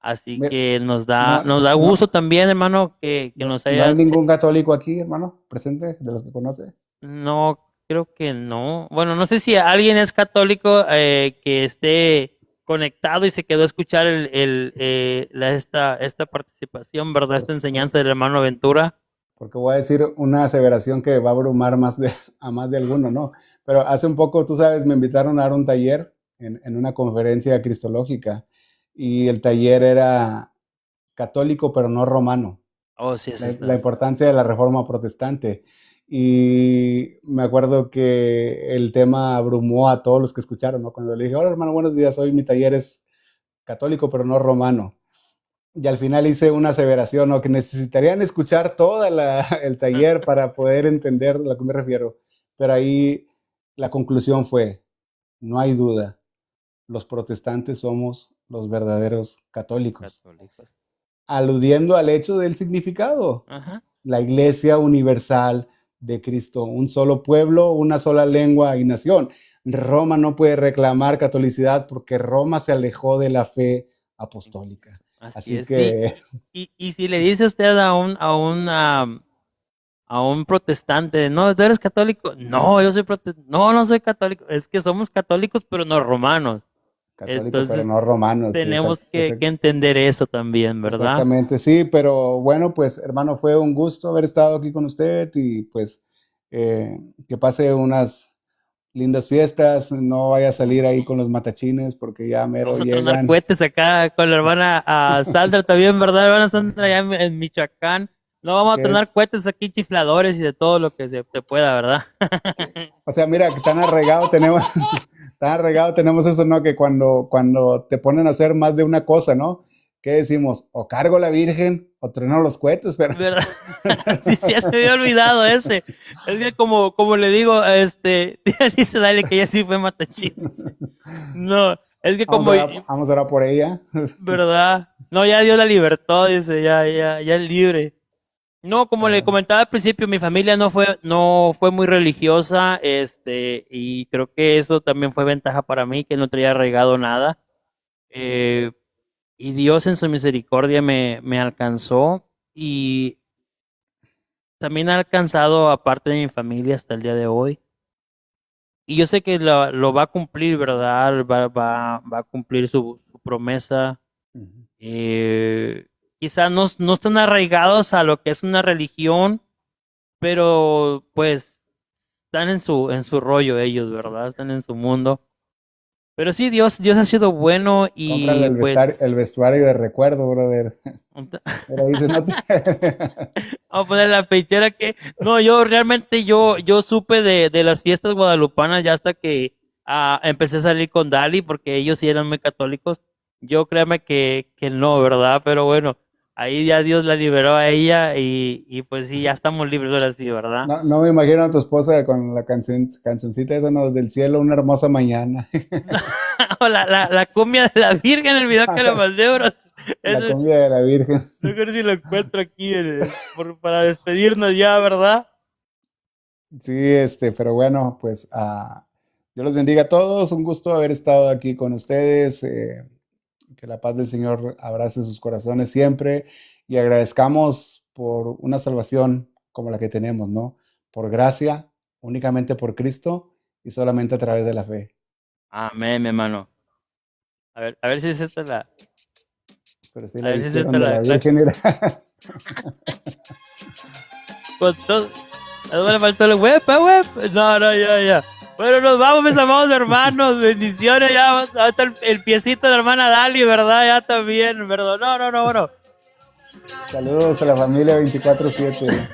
Así Mi- que No, nos da no, gusto también, hermano, que no, nos no hay haya. ningún católico aquí, hermano, presente, de los que conoce. No, creo que no. Bueno, no sé si alguien es católico que esté conectado y se quedó a escuchar esta participación, ¿verdad? Esta Por- por- enseñanza del hermano Ventura. Porque voy a decir una aseveración que va a abrumar a más de alguno, ¿no? Pero hace un poco, tú sabes, me invitaron a dar un taller en una conferencia cristológica y el taller era católico pero no romano. Oh, sí, eso La está. importancia de la reforma protestante. Y me acuerdo que el tema abrumó a todos los que escucharon, ¿no? Cuando le dije, hola hermano, buenos días, hoy mi taller es católico pero no romano. Y al final hice una aseveración, ¿no? Que necesitarían escuchar todo el taller para poder entender a lo que me refiero. Pero ahí la conclusión fue, no hay duda, los protestantes somos los verdaderos católicos, Católicos. aludiendo al hecho del significado. Ajá. La iglesia universal de Cristo, un solo pueblo, una sola lengua y nación. Roma no puede reclamar catolicidad porque Roma se alejó de la fe apostólica. Así Así es, sí. que Y si le dice usted a un protestante, no, ¿tú eres católico? No, yo soy protestante. No, no soy católico. Es que somos católicos, pero no romanos. católico, pero Entonces no romano, sí, tenemos que entender eso también, ¿verdad? exactamente, sí, pero bueno, pues hermano, fue un gusto haber estado aquí con usted y pues que pase unas lindas fiestas, no vaya a salir ahí con los matachines porque ya mero Vamos a tronar llegan. cohetes acá con la hermana Sandra también, ¿verdad? Hermana Sandra allá en Michoacán. No vamos a Que, tronar cohetes aquí, chifladores y de todo lo que se pueda, ¿verdad? o sea, mira, que tan arraigado tenemos, tan arraigado tenemos eso, ¿no? Que cuando te ponen a hacer más de una cosa, ¿no? ¿Qué decimos? O cargo la Virgen o trueno los cohetes, pero ¿Verdad? Sí, sí, ya se me había olvidado ese. Es que como le digo, dice Dale que ya sí fue matachín. Dice. No, es que vamos a orar por ella. ¿verdad? No, ya Dios la libertó, dice, ya es libre. No, como le Pero, comentaba al principio, mi familia no fue muy religiosa, y creo que eso también fue ventaja para mí, que no traía arraigado nada. Eh, y Dios en su misericordia me alcanzó y también ha alcanzado a parte de mi familia hasta el día de hoy. Y yo sé que lo va a cumplir, ¿verdad? Va a cumplir su promesa. ujú. Eh, Quizá no están arraigados a lo que es una religión, pero pues están en su rollo ellos, ¿verdad? Están en su mundo. Pero sí, Dios ha sido bueno Cómprale y pues el vestuario de recuerdo, brother. Pero dice, no te... vamos a poner la pechera que no, yo realmente yo supe de las fiestas guadalupanas ya hasta que empecé a salir con Dali porque ellos sí eran muy católicos. Yo créame que no, ¿verdad? Pero bueno, ahí ya Dios la liberó a ella y pues sí, ya estamos libres ahora sí, ¿verdad? No, no me imagino a tu esposa con la cancioncita esa, ¿no? Del cielo, una hermosa mañana. O la cumbia de la Virgen, el video que le mandé, bro. La Eso, cumbia de la Virgen. no sé si lo encuentro aquí para despedirnos ya, ¿verdad? Sí, pero bueno, pues Dios los bendiga a todos. Un gusto haber estado aquí con ustedes. Que la paz del Señor abrace sus corazones siempre y agradezcamos por una salvación como la que tenemos, ¿no? Por gracia, únicamente por Cristo y solamente a través de la fe. Amén, mi hermano. A ver si es esta Pero sí a la ver si es vistieron esta de la Virgen. Era. con todo. No le faltó el web. No, ya. Bueno, nos vamos, mis amados hermanos. Bendiciones. Ya hasta el piecito de la hermana Dali, ¿verdad? Ya también, ¿verdad? No, bueno. Saludos a la familia 24/7.